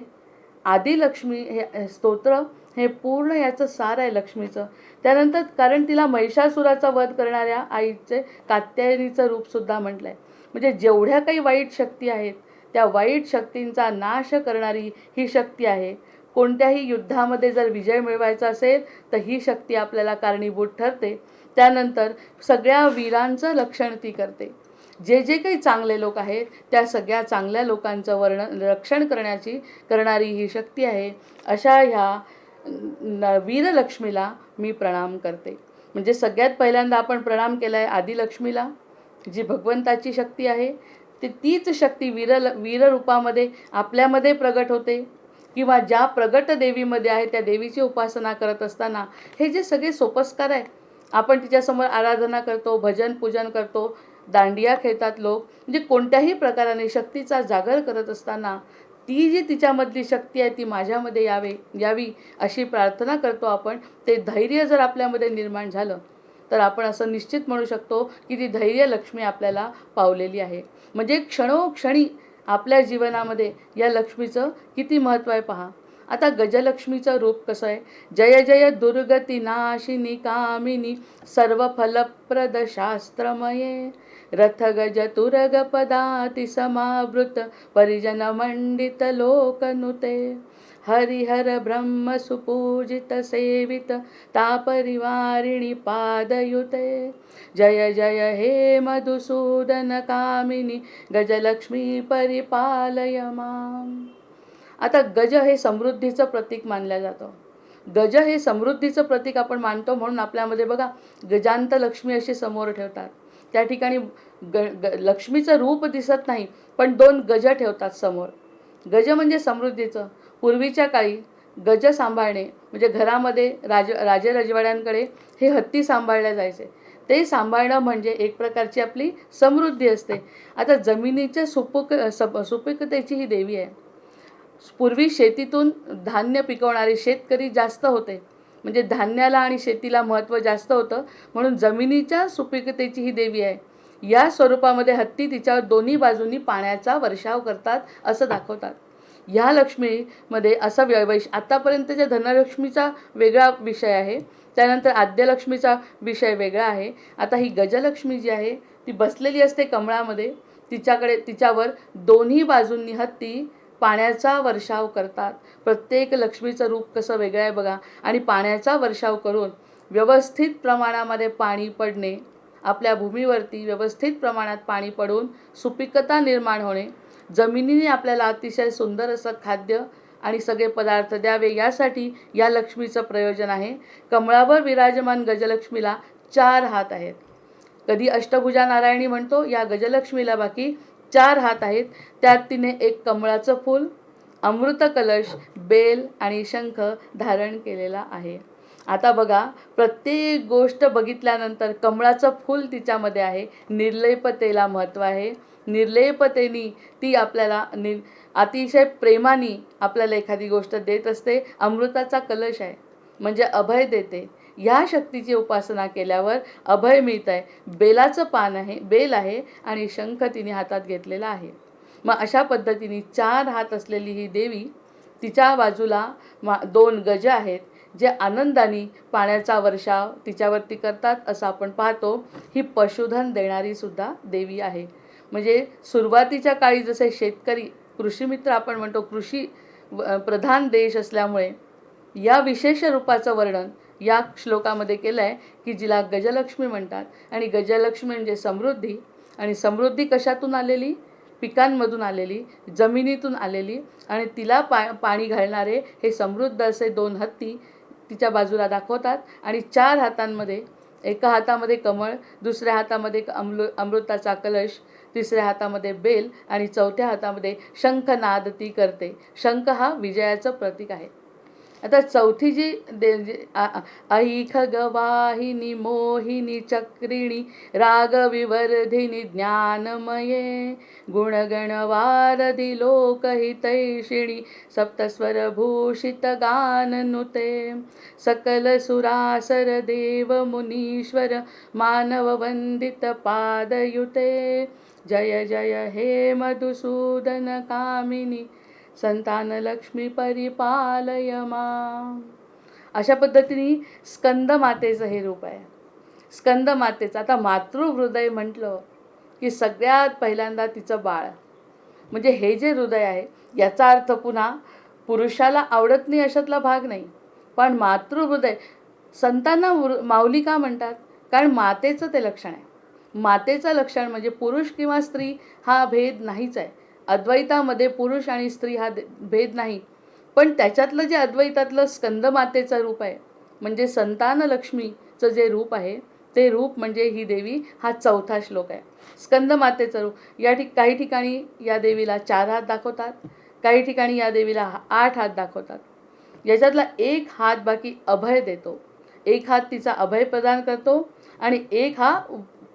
आदिलक्ष्मी हे स्तोत्र हे पूर्ण याचं सार आहे लक्ष्मीचं. त्यानंतर कारण तिला महिषासुराचा वध करणाऱ्या आईचे कात्यायनीचं रूपसुद्धा म्हटलं आहे. म्हणजे जेवढ्या काही वाईट शक्ती आहेत त्या वाईट शक्तींचा नाश करणारी ही शक्ती आहे. कोणत्याही युद्धामध्ये जर विजय मिळवायचा असेल तर ही शक्ती आपल्याला कारणीभूत ठरते. त्यानंतर सगळ्या वीरांचं लक्षण ती करते. जे जे काही चांगले लोक आहेत त्या सगळ्या चांगल्या लोकांचं रक्षण करणारी ही शक्ती आहे. अशा ह्या वीरलक्ष्मीला मी प्रणाम करते. म्हणजे सगळ्यात पहिल्यांदा आपण प्रणाम केला आहे आदिलक्ष्मीला, जी भगवंताची शक्ती आहे. तीच शक्ती वीर रूपामध्ये आपल्यामध्ये प्रगट होते किंवा ज्या प्रगट देवीमध्ये आहे त्या देवीची उपासना करत असताना हे जे सगळे सोपस्कार आहे, आपण तिच्यासमोर आराधना करतो, भजन पूजन करतो, दांडिया खेळतात लोक, म्हणजे कोणत्याही प्रकाराने शक्तीचा जागर करत असताना ती जी तिच्यामधली शक्ती आहे ती माझ्यामध्ये यावी अशी प्रार्थना करतो आपण. ते धैर्य जर आपल्यामध्ये निर्माण झालं तर आपण असं निश्चित म्हणू शकतो की ती धैर्य लक्ष्मी आपल्याला पावलेली आहे. म्हणजे क्षणोक्षणी आपल्या जीवनामध्ये या लक्ष्मीचं किती महत्त्व आहे पहा. आता गजलक्ष्मीचं रूप कसं आहे? जय जय दुर्गती नाशिनी कामिनी सर्व फलप्रद शास्त्रमये रथ गज तुरग पदाति समावृत परिजन मंडित लोकनुते. हरिहर ब्रह्म सुपूजित सेवित तापरिवारिणी पादयुते जय जय हे मधुसूदन कामिनी गजलक्ष्मी परिपालय माम. आता गज हे समृद्धीचं प्रतीक मानलं जातं. गज हे समृद्धीचं प्रतीक आपण मानतो म्हणून आपल्यामध्ये बघा गजांत लक्ष्मी अशी समोर ठेवतात. त्या ठिकाणी लक्ष्मीचं रूप दिसत नाही पण 2 गज ठेवतात समोर. गज म्हणजे समृद्धीचं. पूर्वीच्या काळी गज सांभाळणे म्हणजे घरामध्ये राजे रजवाड्यांकडे हे हत्ती सांभाळले जायचे. ते सांभाळणं म्हणजे एक प्रकारची आपली समृद्धी असते. आता जमिनीच्या सुपीकतेची ही देवी आहे. पूर्वी शेतीतून धान्य पिकवणारे शेतकरी जास्त होते. म्हणजे धान्याला आणि शेतीला महत्त्व जास्त होतं म्हणून जमिनीच्या सुपीकतेची ही देवी आहे. या स्वरूपामध्ये हत्ती तिच्यावर दोन्ही बाजूंनी पाण्याचा वर्षाव करतात असं दाखवतात. ह्या लक्ष्मीमध्ये असा आतापर्यंतच्या धनलक्ष्मीचा वेगळा विषय आहे. त्यानंतर आद्यलक्ष्मीचा विषय वेगळा आहे. आता ही गजलक्ष्मी जी आहे ती बसलेली असते कमळामध्ये. तिच्यावर दोन्ही बाजूंनी हत्ती पाण्याचा वर्षाव करतात. प्रत्येक लक्ष्मीचं रूप कसं वेगळं आहे बघा. आणि पाण्याचा वर्षाव करून व्यवस्थित प्रमाणामध्ये पाणी पडणे, आपल्या भूमीवरती व्यवस्थित प्रमाणात पाणी पडून सुपीकता निर्माण होणे, जमिनीने आपल्याला अतिशय सुंदर असं खाद्य आणि सगळे पदार्थ द्यावे यासाठी या लक्ष्मीचं प्रयोजन आहे. कमळावर विराजमान गजलक्ष्मीला 4 हात आहेत. कधी अष्टभुजा नारायणी म्हणतो, या गजलक्ष्मीला बाकी 4 हात आहेत. त्यात तिने एक कमळाचं फूल, अमृत कलश, बेल आणि शंख धारण केलेला आहे. आता बघा प्रत्येक गोष्ट बघितल्यानंतर कमळाचं फूल तिच्यामध्ये आहे. निर्लेपतेला महत्त्व आहे. निर्लेपतेनी ती आपल्याला अतिशय प्रेमाने आपल्याला एखादी गोष्ट देत असते. अमृताचा कलश आहे म्हणजे अभय देते. ह्या शक्तीची उपासना केल्यावर अभय मिळत आहे. बेलाचं पान आहे, बेल आहे आणि शंख तिने हातात घेतलेला आहे. मग अशा पद्धतीने 4 हात असलेली ही देवी, तिच्या बाजूला 2 गज आहेत जे आनंदाने पाण्याचा वर्षाव तिच्यावरती करतात असं आपण पाहतो. ही पशुधन देणारी सुद्धा देवी आहे. म्हणजे सुरुवातीच्या काळी जसे शेतकरी कृषीमित्र आपण म्हणतो, कृषी प्रधान देश असल्यामुळे या विशेष रूपाचं वर्णन या श्लोकामध्ये केलं आहे की जिला गजलक्ष्मी म्हणतात. आणि गजलक्ष्मी म्हणजे समृद्धी. आणि समृद्धी कशातून आलेली? पिकांमधून आलेली, जमिनीतून आलेली. आणि तिला पाणी घालणारे हे समृद्ध असे 2 हत्ती तिच्या बाजूला दाखवतात. आणि 4 हातांमध्ये, एका हातामध्ये कमळ, दुसऱ्या हातामध्ये अमृताचा कलश, तिसऱ्या हातामध्ये बेल आणि चौथ्या हातामध्ये शंखनाद ती करते. शंख हा विजयाचं प्रतीक आहे. आता चौथी जी ऐख गवाहिनी मोहिनी चक्रिणी रागविवर्धिनी ज्ञानमये गुणगणवारधि लोकहितैषिणी सप्तस्वरभूषित गाननुते सकल सुरासर देव मुनीश्वर मानववंदित पादयुते जय जय हे मधुसूदन कामिनी संतान लक्ष्मी परिपालय मां. अशा पद्धतीने स्कंद मातेचं हे रूप आहे. स्कंद मातेचं आता मातृहृदय म्हटलं की सगळ्यात पहिल्यांदा तिचं बाळ म्हणजे हे जे हृदय आहे याचा अर्थ पुन्हा पुरुषाला आवडत नाही अशातला भाग नाही. पण मातृहृदय संतांना माऊली का म्हणतात? कारण मातेचं ते लक्षण आहे. मातेचं लक्षण म्हणजे पुरुष किंवा स्त्री हा भेद नाहीच आहे. अद्वैतामध्ये पुरुष आणि स्त्री हा भेद नाही. पण त्याच्यातलं जे अद्वैतातलं स्कंदमातेचं रूप आहे म्हणजे संतान लक्ष्मीचं जे रूप आहे ते रूप म्हणजे ही देवी. हा 4था श्लोक आहे. स्कंदमातेचं रूप काही ठिकाणी या देवीला 4 हात दाखवतात, काही ठिकाणी या देवीला 8 हात दाखवतात. याच्यातला एक हात बाकी अभय देतो. एक हात तिचा अभय प्रदान करतो आणि एक हा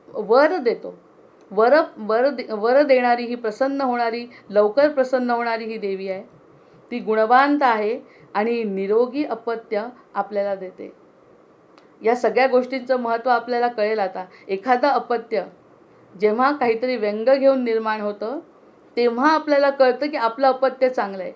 वर देतो. वर देणारी, ही प्रसन्न होणारी, लवकर प्रसन्न होणारी ही देवी आहे. ती गुणवांत आहे आणि निरोगी अपत्य आपल्याला देते. या सगळ्या गोष्टींचं महत्त्व आपल्याला कळेल आता. एखादं अपत्य जेव्हा काहीतरी व्यंग घेऊन निर्माण होतं तेव्हा आपल्याला कळतं की आपलं अपत्य चांगलं आहे.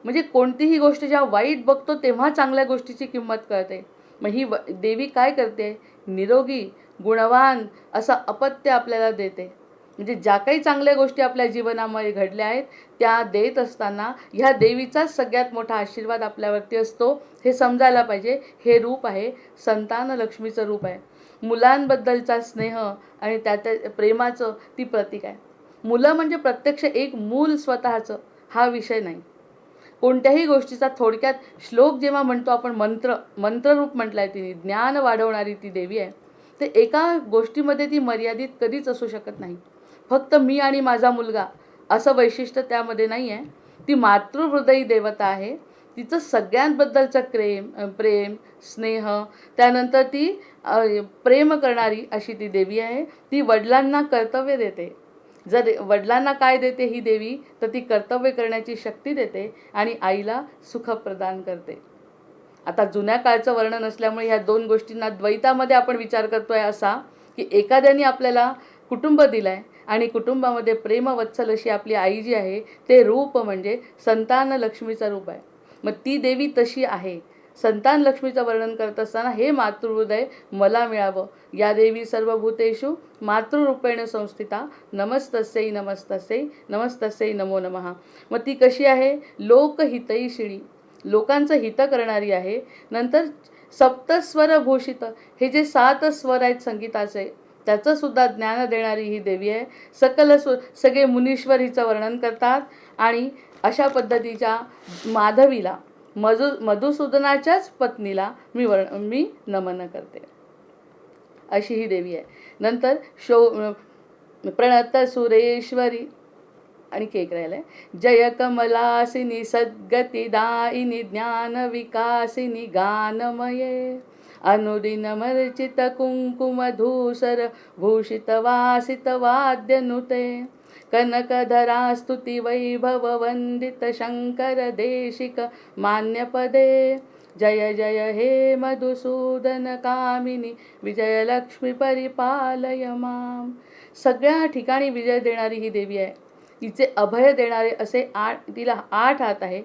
म्हणजे कोणतीही गोष्ट जेव्हा वाईट बघतो तेव्हा चांगल्या गोष्टीची किंमत कळते. मग ही देवी काय करते? निरोगी गुणवान असं अपत्य आपल्याला देते. म्हणजे ज्या काही चांगल्या गोष्टी आपल्या जीवनामध्ये घडल्या आहेत त्या देत असताना ह्या देवीचाच सगळ्यात मोठा आशीर्वाद आपल्यावरती असतो हे समजायला पाहिजे. हे रूप आहे संतान लक्ष्मीचं रूप आहे. मुलांबद्दलचा स्नेह आणि त्या प्रेमाचं ती प्रतीक आहे. मुलं म्हणजे प्रत्यक्ष एक मूल स्वतःचं हा विषय नाही. कोणत्याही गोष्टीचा थोडक्यात श्लोक जेव्हा म्हणतो आपण मंत्ररूप म्हटलं आहे तिने, ज्ञान वाढवणारी ती देवी आहे. ते एका गोष्टीमध्ये ती मर्यादित कधीच असू शकत नाही. फक्त मी आणि माझा मुलगा असं वैशिष्ट्य त्यामध्ये नाही आहे. ती मातृहृदयी देवता आहे. तिचं सगळ्यांबद्दलचं प्रेम स्नेह, त्यानंतर ती प्रेम करणारी अशी ती देवी आहे. ती वडिलांना कर्तव्य देते. जर वडिलांना काय देते ही देवी, तर ती कर्तव्य करण्याची शक्ती देते आणि आईला सुख प्रदान करते. आता जुन्या काळचं वर्णन असल्यामुळे ह्या दोन गोष्टींना द्वैतामध्ये आपण विचार करतोय असा, की एखाद्याने आपल्याला कुटुंब दिलं आहे आणि कुटुंबामध्ये प्रेमवत्सल अशी आपली आई जी आहे ते रूप म्हणजे संतान लक्ष्मीचं रूप आहे. मग ती देवी तशी आहे. संतान लक्ष्मीचं वर्णन करत असताना हे मातृहृदय मला मिळावं. या देवी सर्वभूतेषु मातृरूपेण संस्थिता नमस्तस्यै नमस्तस्यै नमस्तस्यै नमो नमः. मग ती कशी आहे? लोकहितैषिणी, लोकांचं हित करणारी आहे. नंतर सप्तस्वर भूषित, हे जे 7 स्वर आहेत संगीताचे त्याचं सुद्धा ज्ञान देणारी ही देवी आहे. सगळे मुनीश्वर हिचं वर्णन करतात आणि अशा पद्धतीच्या माधवीला मधुसूदनाच्याच पत्नीला मी नमन करते अशी ही देवी आहे. नंतर प्रणत सुरेश्वरी आणि केक राहिलाय. जय कमलासिनी सद्गतिदायिनी ज्ञान विकासिनी गानमये अनुदिनमर्चित कुंकुमधूसर भूषित वासित वाद्यनुते कनकधरा स्तुति वैभव वंदित शंकर देशिक मान्यपदे. जय जय हे मधुसूदन कामिनी विजयलक्ष्मी परिपालय माम. सगळ्या ठिकाणी विजय देणारी ही देवी आहे. तिचे अभय देणारे असे तिला 8 हात आहे.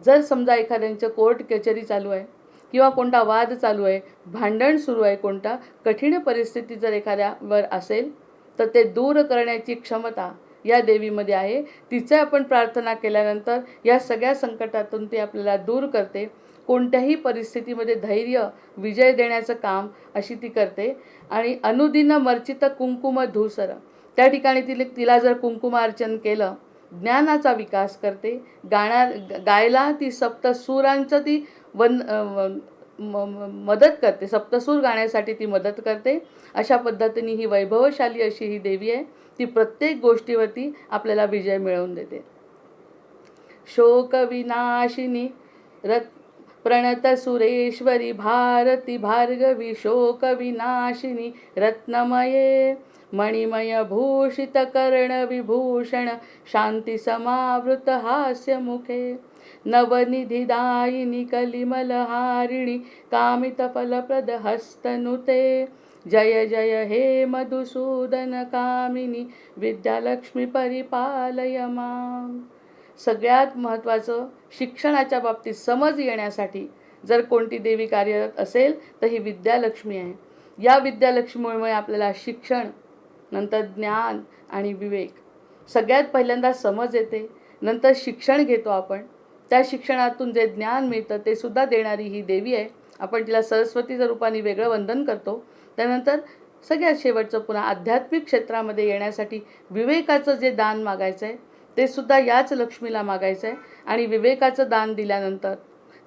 जर समजा एखाद्यांचं कोर्ट कचेरी चालू आहे किंवा कोणता वाद चालू आहे, भांडण सुरू आहे, कोणता कठीण परिस्थिती जर एखाद्यावर असेल तर ते दूर करण्याची क्षमता या देवीमध्ये आहे. तिचे आपण प्रार्थना केल्यानंतर या सगळ्या संकटातून ती आपल्याला दूर करते. कोणत्याही परिस्थितीमध्ये धैर्य विजय देण्याचं काम अशी ती करते. आणि अनुदिन मर्चित कुंकुम धूसर, त्या ठिकाणी तिला जर कुंकुमार्चन केलं ज्ञानाचा विकास करते. गायला ती सप्तसूरांचं ती मदत करते, सप्तसूर गाण्यासाठी ती मदत करते. अशा पद्धतीने ही वैभवशाली अशी ही देवी आहे. ती प्रत्येक गोष्टीवरती आपल्याला विजय मिळवून देते. शोक विनाशिनी प्रणत सुरेश्वरी भारती भार्गवी शोक विनाशिनी रत्नमये मणिमय भूषित कर्ण विभूषण शांती समावृत हास्य मुखे नवनिधिदायिनी कलिमलहारिणी कामित फलप्रद हस्तनुते. जय जय हे मधुसूदन कामिनी विद्यालक्ष्मी परिपालय माम. सगळ्यात महत्त्वाचं, शिक्षणाच्या बाबतीत समज येण्यासाठी जर कोणती देवी कार्यरत असेल तर ही विद्यालक्ष्मी आहे. या विद्यालक्ष्मीमुळे आपल्याला शिक्षण, नंतर ज्ञान आणि विवेक, सगळ्यात पहिल्यांदा समज येते, नंतर शिक्षण घेतो आपण. त्या शिक्षणातून जे ज्ञान मिळतं ते सुद्धा देणारी ही देवी आहे. आपण तिला सरस्वतीच्या रूपाने वेगळं वंदन करतो. त्यानंतर सगळ्यात शेवटचं पुन्हा आध्यात्मिक क्षेत्रामध्ये येण्यासाठी विवेकाचं जे दान मागायचं आहे ते सुद्धा याच लक्ष्मीला मागायचं आहे. आणि विवेकाचं दान दिल्यानंतर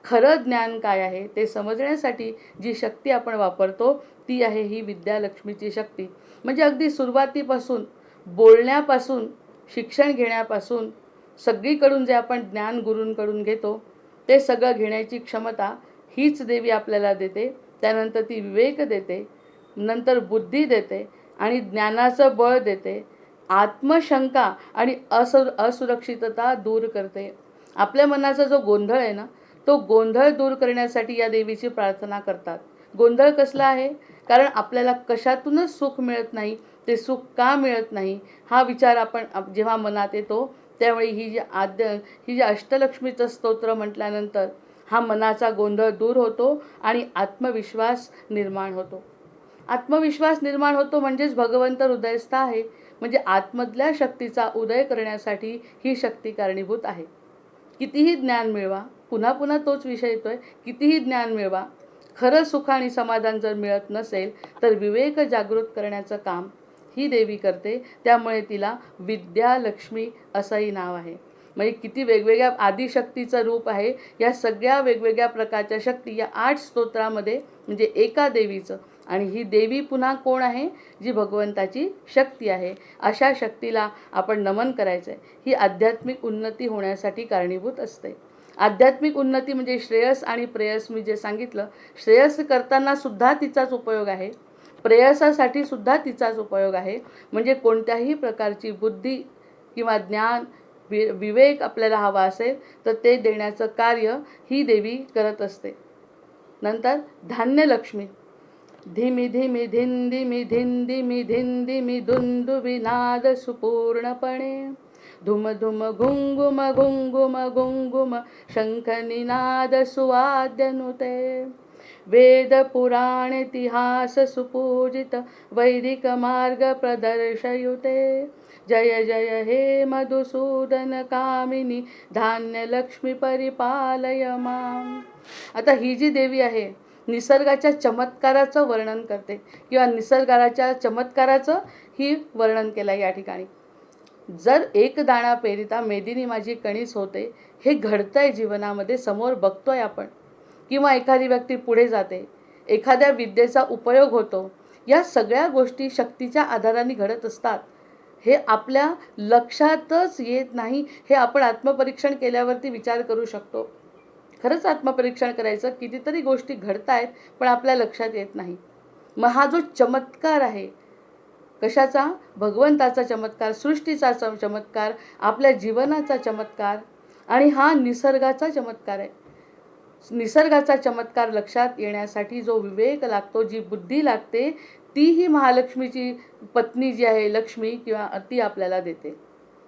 खरं ज्ञान काय आहे ते समजण्यासाठी जी शक्ती आपण वापरतो ती आहे ही विद्यालक्ष्मीची शक्ती. म्हणजे अगदी सुरुवातीपासून, बोलण्यापासून, शिक्षण घेण्यापासून, सगळीकडून जे आपण ज्ञान गुरूंकडून घेतो ते सगळं घेण्याची क्षमता हीच देवी आपल्याला देते. त्यानंतर ती विवेक देते, नंतर बुद्धी देते आणि ज्ञानाचं बळ देते. आत्मशंका आणि असुरक्षितता दूर करते. आपल्या मनाचा जो गोंधळ आहे ना, तो गोंधळ दूर करण्यासाठी या देवीची प्रार्थना करतात. गोंधळ कसला आहे? कारण आपल्याला कशातूनच सुख मिळत नाही, ते सुख का मिळत नाही हा विचार आपण जेव्हा मनात येतो त्यावेळी ही जी अष्टलक्ष्मीचं स्तोत्र म्हटल्यानंतर हा मनाचा गोंधळ दूर होतो आणि आत्मविश्वास निर्माण होतो. आत्मविश्वास निर्माण होतो म्हणजेच भगवंत हृदयस्थ आहे. म्हणजे आतमधल्या शक्तीचा उदय करण्यासाठी ही शक्ती कारणीभूत आहे. कितीही ज्ञान मिळवा, पुन्हा पुन्हा तोच विषय येतोय, कितीही ज्ञान मिळवा, खरं सुख आणि समाधान जर मिळत नसेल तर विवेक जागृत करण्याचं काम ही देवी करते. त्यामुळे तिला विद्यालक्ष्मी असंही नाव आहे. म्हणजे किती वेगवेगळ्या आदिशक्तीचं रूप आहे. या सगळ्या वेगवेगळ्या प्रकारच्या शक्ती या 8 स्तोत्रामध्ये म्हणजे एका देवीचं. आणि ही देवी पुन्हा कोण आहे? जी भगवंताची शक्ती आहे. अशा शक्तीला आपण नमन करायचं आहे. ही आध्यात्मिक उन्नती होण्यासाठी कारणीभूत असते. आध्यात्मिक उन्नती म्हणजे श्रेयस आणि प्रेयस मी जे सांगितलं, श्रेयस करताना सुद्धा तिचाच उपयोग आहे, प्रेयसासाठी सुद्धा तिचाच उपयोग आहे. म्हणजे कोणत्याही प्रकारची बुद्धी किंवा ज्ञान विवेक आपल्याला हवा असेल तर ते देण्याचं कार्य ही देवी करत असते. नंतर धान्यलक्ष्मी. धिमी धिमी धिंदिमी धिंदिमी धिंदिमी दुंदुबी नाद सुपूर्णपणे, धुम धुम घुंगुम घुंगुम घुंगुम शंखनिनाद सुवाद्यनुते, वेद पुराण इतिहास सुपूजित वैदिक मार्ग प्रदर्शयुते, जय जय हे मधुसूदन कामिनी धान्यलक्ष्मी परिपालय माम. आता ही जी देवी आहे निसर्गाच्या चमत्काराचं वर्णन करते किंवा निसर्गाच्या चमत्काराचं ही वर्णन केलं या ठिकाणी. जर एक दाणा पेरिता मेदिनी माझी कणीस होते, हे घडतंय जीवनामध्ये, समोर बघतोय आपण. किंवा एखादी व्यक्ती पुढे जाते, एखाद्या विद्येचा उपयोग होतो. या सगळ्या गोष्टी शक्तीच्या आधाराने घडत असतात. हे आपल्या लक्षातच येत नाही. हे आपण आत्मपरीक्षण केल्यावरती विचार करू शकतो. खरंच आत्मपरीक्षण करायचं, कितीतरी गोष्टी घडतायत पण आपल्या लक्षात येत नाही. मग हा जो चमत्कार आहे, कशाचा? भगवंताचा चमत्कार, सृष्टीचा चमत्कार, आपल्या जीवनाचा चमत्कार आणि हा निसर्गाचा चमत्कार आहे. निसर्गाचा चमत्कार लक्षात येण्यासाठी जो विवेक लागतो, जी बुद्धी लागते, ती ही महालक्ष्मीची पत्नी जी आहे लक्ष्मी किंवा ती आपल्याला देते.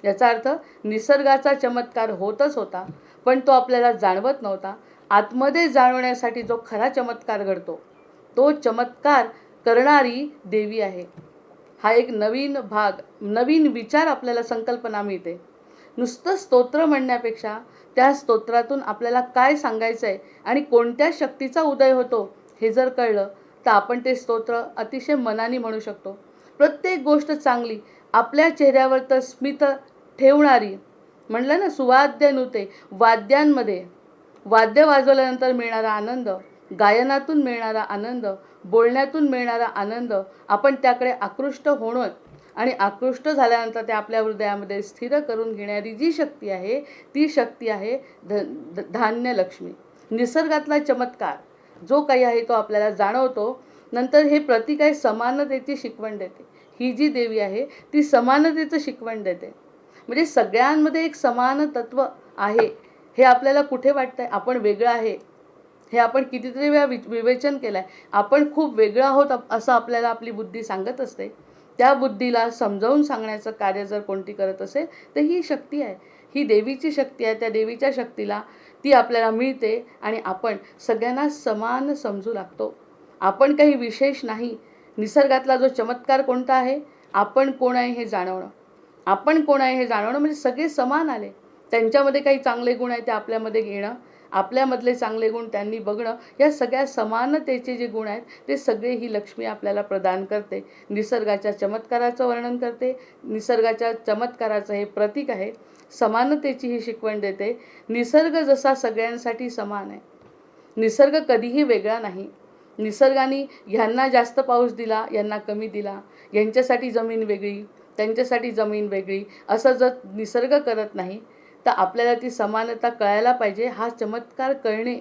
याचा अर्थ निसर्गाचा चमत्कार होतच होता पण तो आपल्याला जाणवत नव्हता. आतमध्ये जाणवण्यासाठी जो खरा चमत्कार घडतो तो चमत्कार करणारी देवी आहे. हा एक नवीन भाग, नवीन विचार, आपल्याला संकल्पना मिळते. नुसतं स्तोत्र म्हणण्यापेक्षा त्या स्तोत्रातून आपल्याला काय सांगायचं आहे आणि कोणत्या शक्तीचा उदय होतो हे जर कळलं तर आपण ते स्तोत्र अतिशय मनाने म्हणू शकतो. प्रत्येक गोष्ट चांगली, आपल्या चेहऱ्यावर तर स्मित ठेवणारी. म्हणलं ना, सुवाद्य नुते, वाद्यांमध्ये वाद्य वाजवल्यानंतर मिळणारा आनंद, गायनातून मिळणारा आनंद, बोलण्यातून मिळणारा आनंद, आपण त्याकडे आकृष्ट होणं आणि आकृष्ट झाल्यानंतर ते आपल्या हृदयामध्ये स्थिर करून घेणारी जी शक्ती आहे ती शक्ती आहे धान्यलक्ष्मी. निसर्गातला चमत्कार जो काही आहे तो आपल्याला जाणवतो. नंतर हे प्रतीक आहे समानतेची शिकवण देते. ही जी देवी आहे ती समानतेचं शिकवण देते. म्हणजे सगळ्यांमध्ये एक समान तत्व आहे हे आपल्याला कुठे वाटतंय? आपण वेगळं आहे हे आपण कितीतरी वेळा विवेचन केलं आहे. आपण खूप वेगळं आहोत असं आपल्याला आपली बुद्धी सांगत असते. त्या बुद्धीला समजावून सांगण्याचं कार्य जर कोणती करत असेल तर ही शक्ती आहे, ही देवीची शक्ती आहे. त्या देवीच्या शक्तीला ती आपल्याला मिळते आणि आपण सगळ्यांना समान समजू लागतो. आपण काही विशेष नाही. निसर्गातला जो चमत्कार कोणता आहे? आपण कोण आहे हे जाणवणं. आपण कोण आहे हे जाणवणं म्हणजे सगळे समान आले. त्यांच्यामध्ये काही चांगले गुण आहेत ते आपल्यामध्ये घेणं, आपल्यामधले चांगले गुण त्यांनी बघणं, या सगळ्या समानतेचे जे गुण आहेत ते सगळे ही लक्ष्मी आपल्याला प्रदान करते. निसर्गाच्या चमत्काराचं वर्णन करते. निसर्गाच्या चमत्काराचं हे प्रतीक आहे. समानतेची ही शिकवण देते. निसर्ग जसा सगळ्यांसाठी समान आहे, निसर्ग कधीही वेगळा नाही. निसर्गाने ह्यांना जास्त पाऊस दिला, यांना कमी दिला, यांच्यासाठी जमीन वेगळी, त्यांच्यासाठी जमीन वेगळी, असं जर निसर्ग करत नाही तर आपल्याला ती समानता कळायला पाहिजे. हा चमत्कार कळणे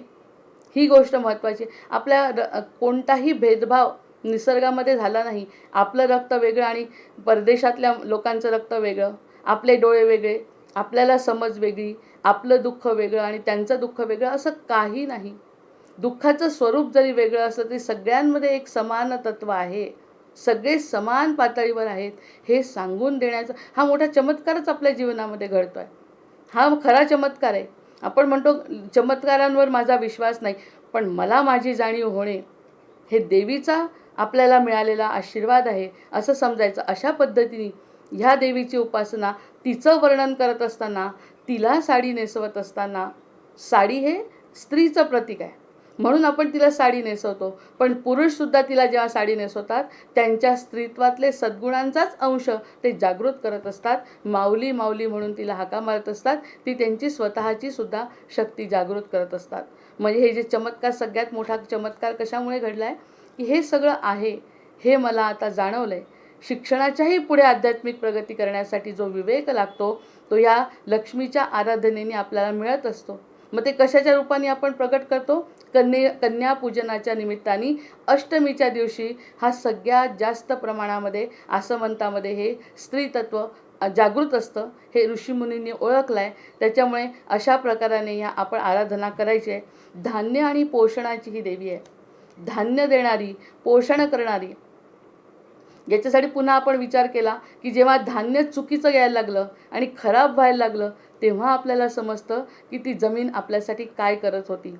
ही गोष्ट महत्त्वाची. आपल्या कोणताही भेदभाव निसर्गामध्ये झाला नाही. आपलं रक्त वेगळं आणि परदेशातल्या लोकांचं रक्त वेगळं, आपले डोळे वेगळे, आपल्याला समज वेगळी, आपलं दुःख वेगळं आणि त्यांचं दुःख वेगळं, असं काही नाही. दुःखाचं स्वरूप जरी वेगळं असलं तरी सगळ्यांमध्ये एक समान तत्व आहे. सगळे समान पातळीवर आहेत हे सांगून देण्याचा हा मोठा चमत्कारच आपल्या जीवनामध्ये घडतो आहे. हा खरा चमत्कार आहे. आपण म्हणतो चमत्कारांवर माझा विश्वास नाही, पण मला माझी जाणीव होणे हे देवीचा आपल्याला मिळालेला आशीर्वाद आहे असं समजायचं. अशा पद्धतीने ह्या देवीची उपासना, तिचं वर्णन करत असताना, तिला साडी नेसवत असताना, साडी हे स्त्रीचं प्रतीक आहे म्हणून आपण तिला साडी नेसवतो. पण पुरुषसुद्धा तिला जेव्हा साडी नेसवतात, त्यांच्या स्त्रीत्वातले सद्गुणांचाच अंश ते जागृत करत असतात. माऊली माऊली म्हणून तिला हाका मारत असतात. ती त्यांची स्वतःची सुद्धा शक्ती जागृत करत असतात. म्हणजे हे जे चमत्कार, सगळ्यात मोठा चमत्कार कशामुळे घडला आहे की हे सगळं आहे हे मला आता जाणवलं आहे. शिक्षणाच्याही पुढे आध्यात्मिक प्रगती करण्यासाठी जो विवेक लागतो तो या लक्ष्मीच्या आराधनेने आपल्याला मिळत असतो. मग ते कशाच्या रूपाने आपण प्रगट करतो? कन्या पूजनाच्या निमित्ताने अष्टमीच्या दिवशी हा सगळ्यात जास्त प्रमाणामध्ये आसमंतामध्ये हे स्त्रीतत्व जागृत असतं. हे ऋषीमुनींनी ओळखलं आहे. त्याच्यामुळे अशा प्रकाराने ह्या आपण आराधना करायची आहे. धान्य आणि पोषणाची ही देवी आहे. धान्य देणारी, पोषण करणारी. याच्यासाठी पुन्हा आपण विचार केला की जेव्हा धान्य चुकीचं यायला लागलं आणि खराब व्हायला लागलं तेव्हा आपल्याला समजतं की ती जमीन आपल्यासाठी काय करत होती.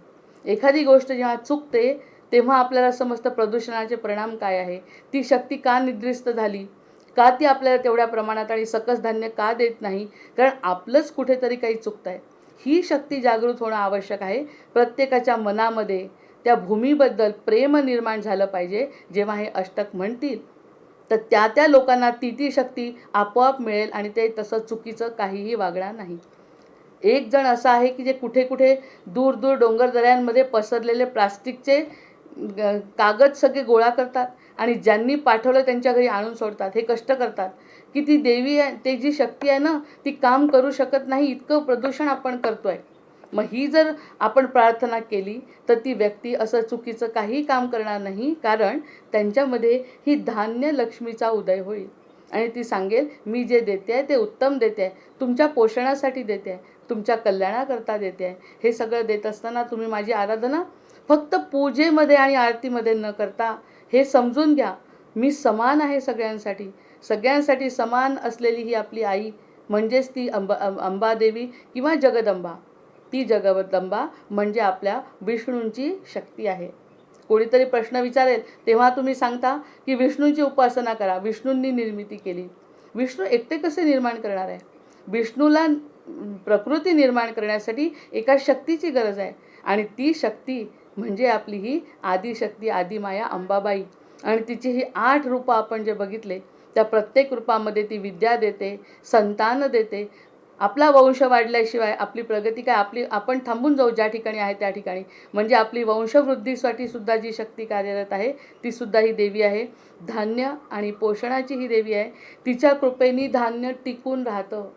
एखादी गोष्ट जेव्हा चुकते तेव्हा आपल्याला समजतं प्रदूषणाचे परिणाम काय आहे. ती शक्ती का निद्रिस्त झाली, का ती आपल्याला तेवढ्या प्रमाणात आणि सकस धान्य का देत नाही, कारण आपलंच कुठेतरी काही चुकतं आहे. ही शक्ती जागृत होणं आवश्यक आहे. प्रत्येकाच्या मनामध्ये त्या भूमीबद्दल प्रेम निर्माण झालं पाहिजे. जेव्हा हे अष्टक म्हणतील तर त्या लोकांना ती शक्ती आपोआप मिळेल आणि ते तसं चुकीचं काहीही वागणार नाही. एक जण असा आहे की जे कुठे कुठे दूर दूर डोंगरदऱ्यांमध्ये पसरलेले प्लास्टिकचे कागद सगळे गोळा करतात आणि ज्यांनी पाठवलं त्यांच्या घरी आणून सोडतात. हे कष्ट करतात की ती देवी आहे, ते जी शक्ती आहे ना ती काम करू शकत नाही, इतकं प्रदूषण आपण करतोय. मग ही जर आपण प्रार्थना केली तर ती व्यक्ती असं चुकीचं काही काम करणार नाही, कारण त्यांच्यामध्ये ही धान्य लक्ष्मीचा उदय होईल आणि ती सांगेल मी जे देते आहे ते उत्तम देते आहे, तुमच्या पोषणासाठी देते आहे, तुमच्या कल्याणाकरता देते आहे. हे सगळं देत असताना तुम्ही माझी आराधना फक्त पूजेमध्ये आणि आरतीमध्ये न करता हे समजून घ्या, मी समान आहे सगळ्यांसाठी. सगळ्यांसाठी समान असलेली ही आपली आई म्हणजेच ती अंबादेवी किंवा जगदंबा. ती जगदंबा म्हणजे आपल्या विष्णूंची शक्ती आहे. कोणीतरी प्रश्न विचारेल तेव्हा तुम्ही सांगता की विष्णूंची उपासना करा, विष्णूंनी निर्मिती केली. विष्णू एकटे कसे निर्माण करणार आहे? विष्णूला प्रकृती निर्माण करण्यासाठी एका शक्तीची गरज आहे आणि ती शक्ती म्हणजे आपली ही आदिशक्ती, आदिमाया अंबाबाई. आणि तिची ही 8 रूपं आपण जे बघितले त्या प्रत्येक रूपामध्ये ती विद्या देते, संतान देते. आपला वंश वाढल्याशिवाय आपली प्रगती काय? आपण थांबून जाऊ ज्या ठिकाणी आहे त्या ठिकाणी. म्हणजे आपली वंशवृद्धीसाठी सुद्धा जी शक्ती कार्यरत आहे ती सुद्धा ही देवी आहे. धान्य आणि पोषणाची ही देवी आहे. तिच्या कृपेने धान्य टिकून राहतं.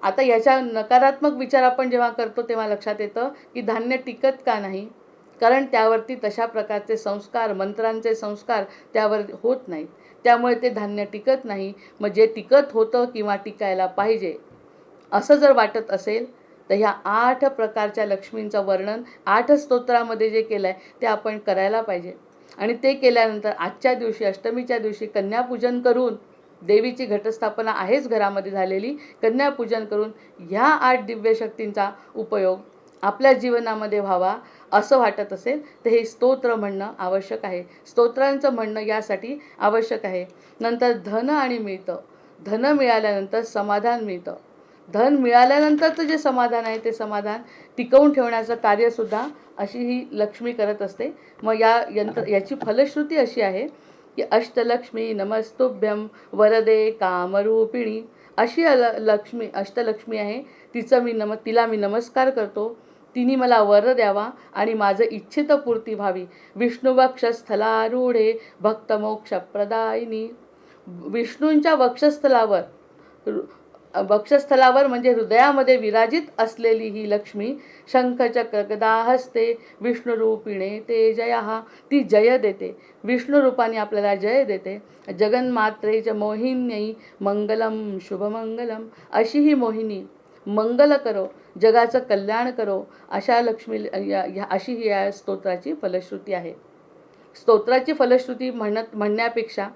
आता याच्या नकारात्मक विचार आपण जेव्हा करतो तेव्हा लक्षात येतं की धान्य टिकत का नाही, कारण त्यावरती तशा प्रकारचे संस्कार, मंत्रांचे संस्कार त्यावर होत नाहीत. त्यामुळे ते धान्य टिकत नाही. मग जे टिकत होतं किंवा टिकायला पाहिजे असं जर वाटत असेल तर ह्या 8 प्रकारच्या लक्ष्मींचं वर्णन 8 स्तोत्रामध्ये जे केलं आहे ते आपण करायला पाहिजे. आणि ते केल्यानंतर आजच्या दिवशी, अष्टमीच्या दिवशी कन्यापूजन करून, देवीची घटस्थापना आहेच घरामध्ये झालेली, कन्यापूजन करून ह्या 8 दिव्य शक्तींचा उपयोग आपल्या जीवनामध्ये व्हावा असं वाटत असेल तर हे स्तोत्र म्हणणं आवश्यक आहे. स्तोत्रांचं म्हणणं यासाठी आवश्यक आहे. नंतर धन आणि मिळतं. धन मिळाल्यानंतर समाधान मिळतं. धन मिळाल्यानंतरचं जे समाधान आहे ते समाधान टिकवून ठेवण्याचं कार्यसुद्धा अशी ही लक्ष्मी करत असते. मग याची फलश्रुती अशी आहे की अष्टलक्ष्मी नमस्तुभ्यं वरदे कामरूपिणी. अशी लक्ष्मी, अष्टलक्ष्मी आहे. तिला मी नमस्कार करतो. तिने मला वर द्यावा आणि माझं इच्छित पूर्ती व्हावी. विष्णुवक्षस्थलारूढे भक्तमोक्षप्रदायिनी. विष्णूंच्या वक्षस्थलावर म्हणजे हृदयामध्ये विराजित असलेली ही लक्ष्मी शंखचक्र गदा हस्ते विष्णुरूपिणे ते जया. ती जय देते, विष्णू रूपाने आपल्याला जय देते. जगन्मात्रे च मोहिन्यै मंगलम शुभमंगलम. अशी ही मोहिनी मंगल करो, जगाचं कल्याण करो, अशा लक्ष्मी अशी ही या स्तोत्राची फलश्रुती आहे. स्तोत्राची फलश्रुती म्हणण्यापेक्षा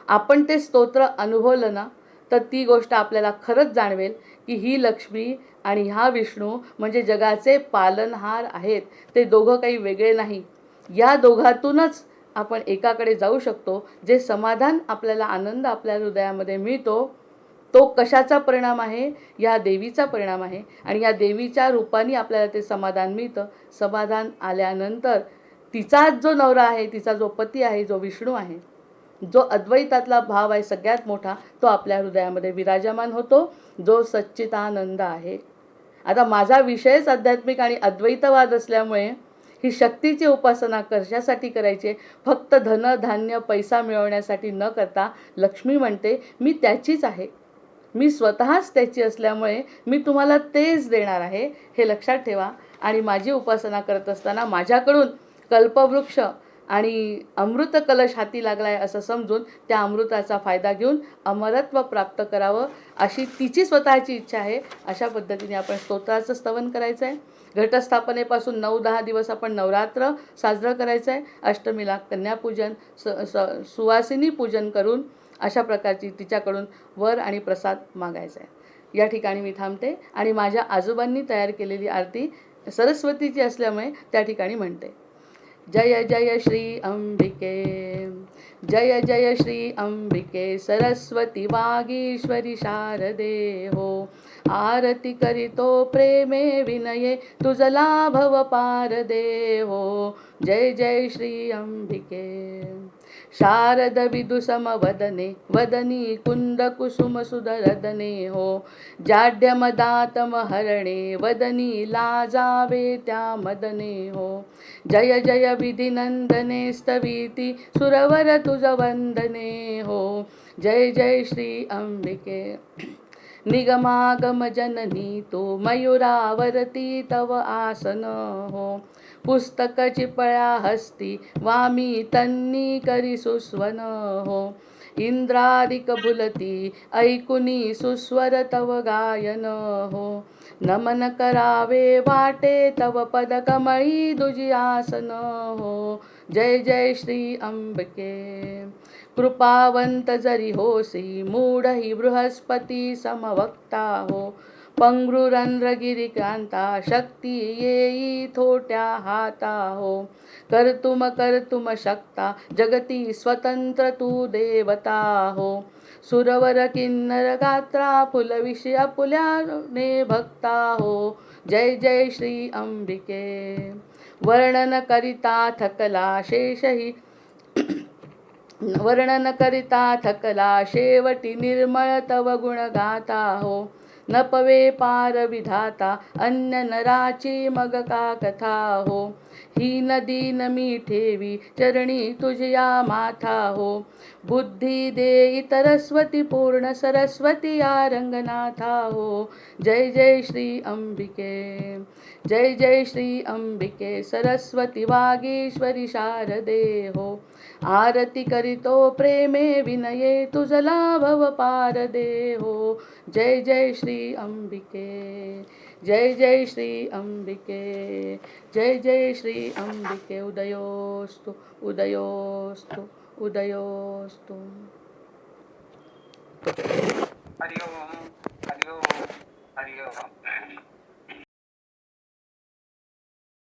आपण ते स्तोत्र अनुभवलं ना तर ती गोष्ट आपल्याला खरंच जाणवेल की ही लक्ष्मी आणि हा विष्णू म्हणजे जगाचे पालनहार आहेत. ते दोघं काही वेगळे नाही. या दोघातूनच आपण एकाकडे जाऊ शकतो. जे समाधान आपल्याला, आनंद आपल्या हृदयामध्ये मिळतो तो कशाचा परिणाम आहे? या देवीचा परिणाम आहे. आणि या देवीच्या रूपाने आपल्याला ते समाधान मिळतं. समाधान आल्यानंतर तिचाच जो नवरा आहे, तिचा जो पती आहे, जो विष्णू आहे, जो अद्वैतातला भाव आहे सगळ्यात मोठा, तो आपल्या हृदयामध्ये विराजमान होतो, जो सच्चिदानंद आहे. आता माझा विषयच आध्यात्मिक आणि अद्वैतवाद असल्यामुळे ही शक्तीची उपासना कशासाठी करायची? फक्त धन धान्य पैसा मिळवण्यासाठी न करता लक्ष्मी म्हणते मी त्याचीच आहे, मी स्वतःच त्याची असल्यामुळे मी तुम्हाला तेच देणार आहे, हे लक्षात ठेवा. आणि माझी उपासना करत असताना माझ्याकडून कल्पवृक्ष आणि अमृत कलश हाती लागलाय असं समजून त्या अमृताचा फायदा घेऊन अमरत्व प्राप्त करावं अशी तिची स्वतःची इच्छा आहे. अशा पद्धतीने आपण स्तोत्राचं स्तवन करायचं आहे. घटस्थापनेपासून 9-10 दिवस आपण नवरात्र साजरं करायचं आहे. अष्टमीला कन्यापूजन, सुवासिनी पूजन करून अशा प्रकारची तिच्याकडून वर आणि प्रसाद मागायचा आहे. या ठिकाणी मी थांबते आणि माझ्या आजोबांनी तयार केलेली आरती सरस्वतीची असल्यामुळे त्या ठिकाणी म्हणते. जय जय श्री अंबिके, जय जय श्री अंबिके, सरस्वती वागीश्वरी शारदे हो. आरती करीतो प्रेमे विनये, तुझला भव पार दे हो. जय जय श्री अंबिके. शारद विदुसमवदने, वदनी कुंद कुसुम सुधरदने हो. जाड्यमदातम हरणे, वदनी लाजावे त्या मदने हो. जय जय विधिनंदने, स्तवीति सुरवर तुझ वंदने हो. जय जय श्री अंबिके. निगमागम जननी तू, मयूरावरती तव आसन हो. पुस्तक चिपळ्या हस्ती, वामी तन्नी करी सुस्वन हो. इंद्रादिक भुलती, ऐकुनी सुस्वर तव गायन हो. नमन करावे वाटे, तव पद कमळी दुजी आसन हो. जय जय श्री अंबिके. कृपावंत जरी होसी, मूढ ही बृहस्पती समवक्ता हो. पंगुरंध्रगिरिकांता, शक्ती येई थोट्या हाता हो. कर्तुम शक्ता, जगती स्वतंत्र तू देवता हो. सुरवर किन्नर गात्रा, फुलविषय आपुल्याने भक्ता हो. जय जय श्री अंबिके. वर्णन करिता थकला शेषही, वर्णन करिता थकला शेवटी, निर्मळ तव गुण गाता हो. नपवे पार विधाता, अन्य नराची मग का कथा हो. ही नदी न मी ठेवी, चरणी तुझ्या माथा हो. बुद्धी देई तरस्वती, पूर्ण सरस्वती या रंगनाथा हो. जय जय श्री अंबिके. जय जय श्री अंबिके, सरस्वती वागीश्वरी शारदे हो. आरती करीतो प्रेमे विनये, तुझला भव पार दे हो. जय जय श्री अंबिके. जय जय श्री अंबिके. जय जय श्री अंबिके. उदयोस्तु उदयोस्तु उदयोस्तु. हरि ओम हरि ओम हरि ओम.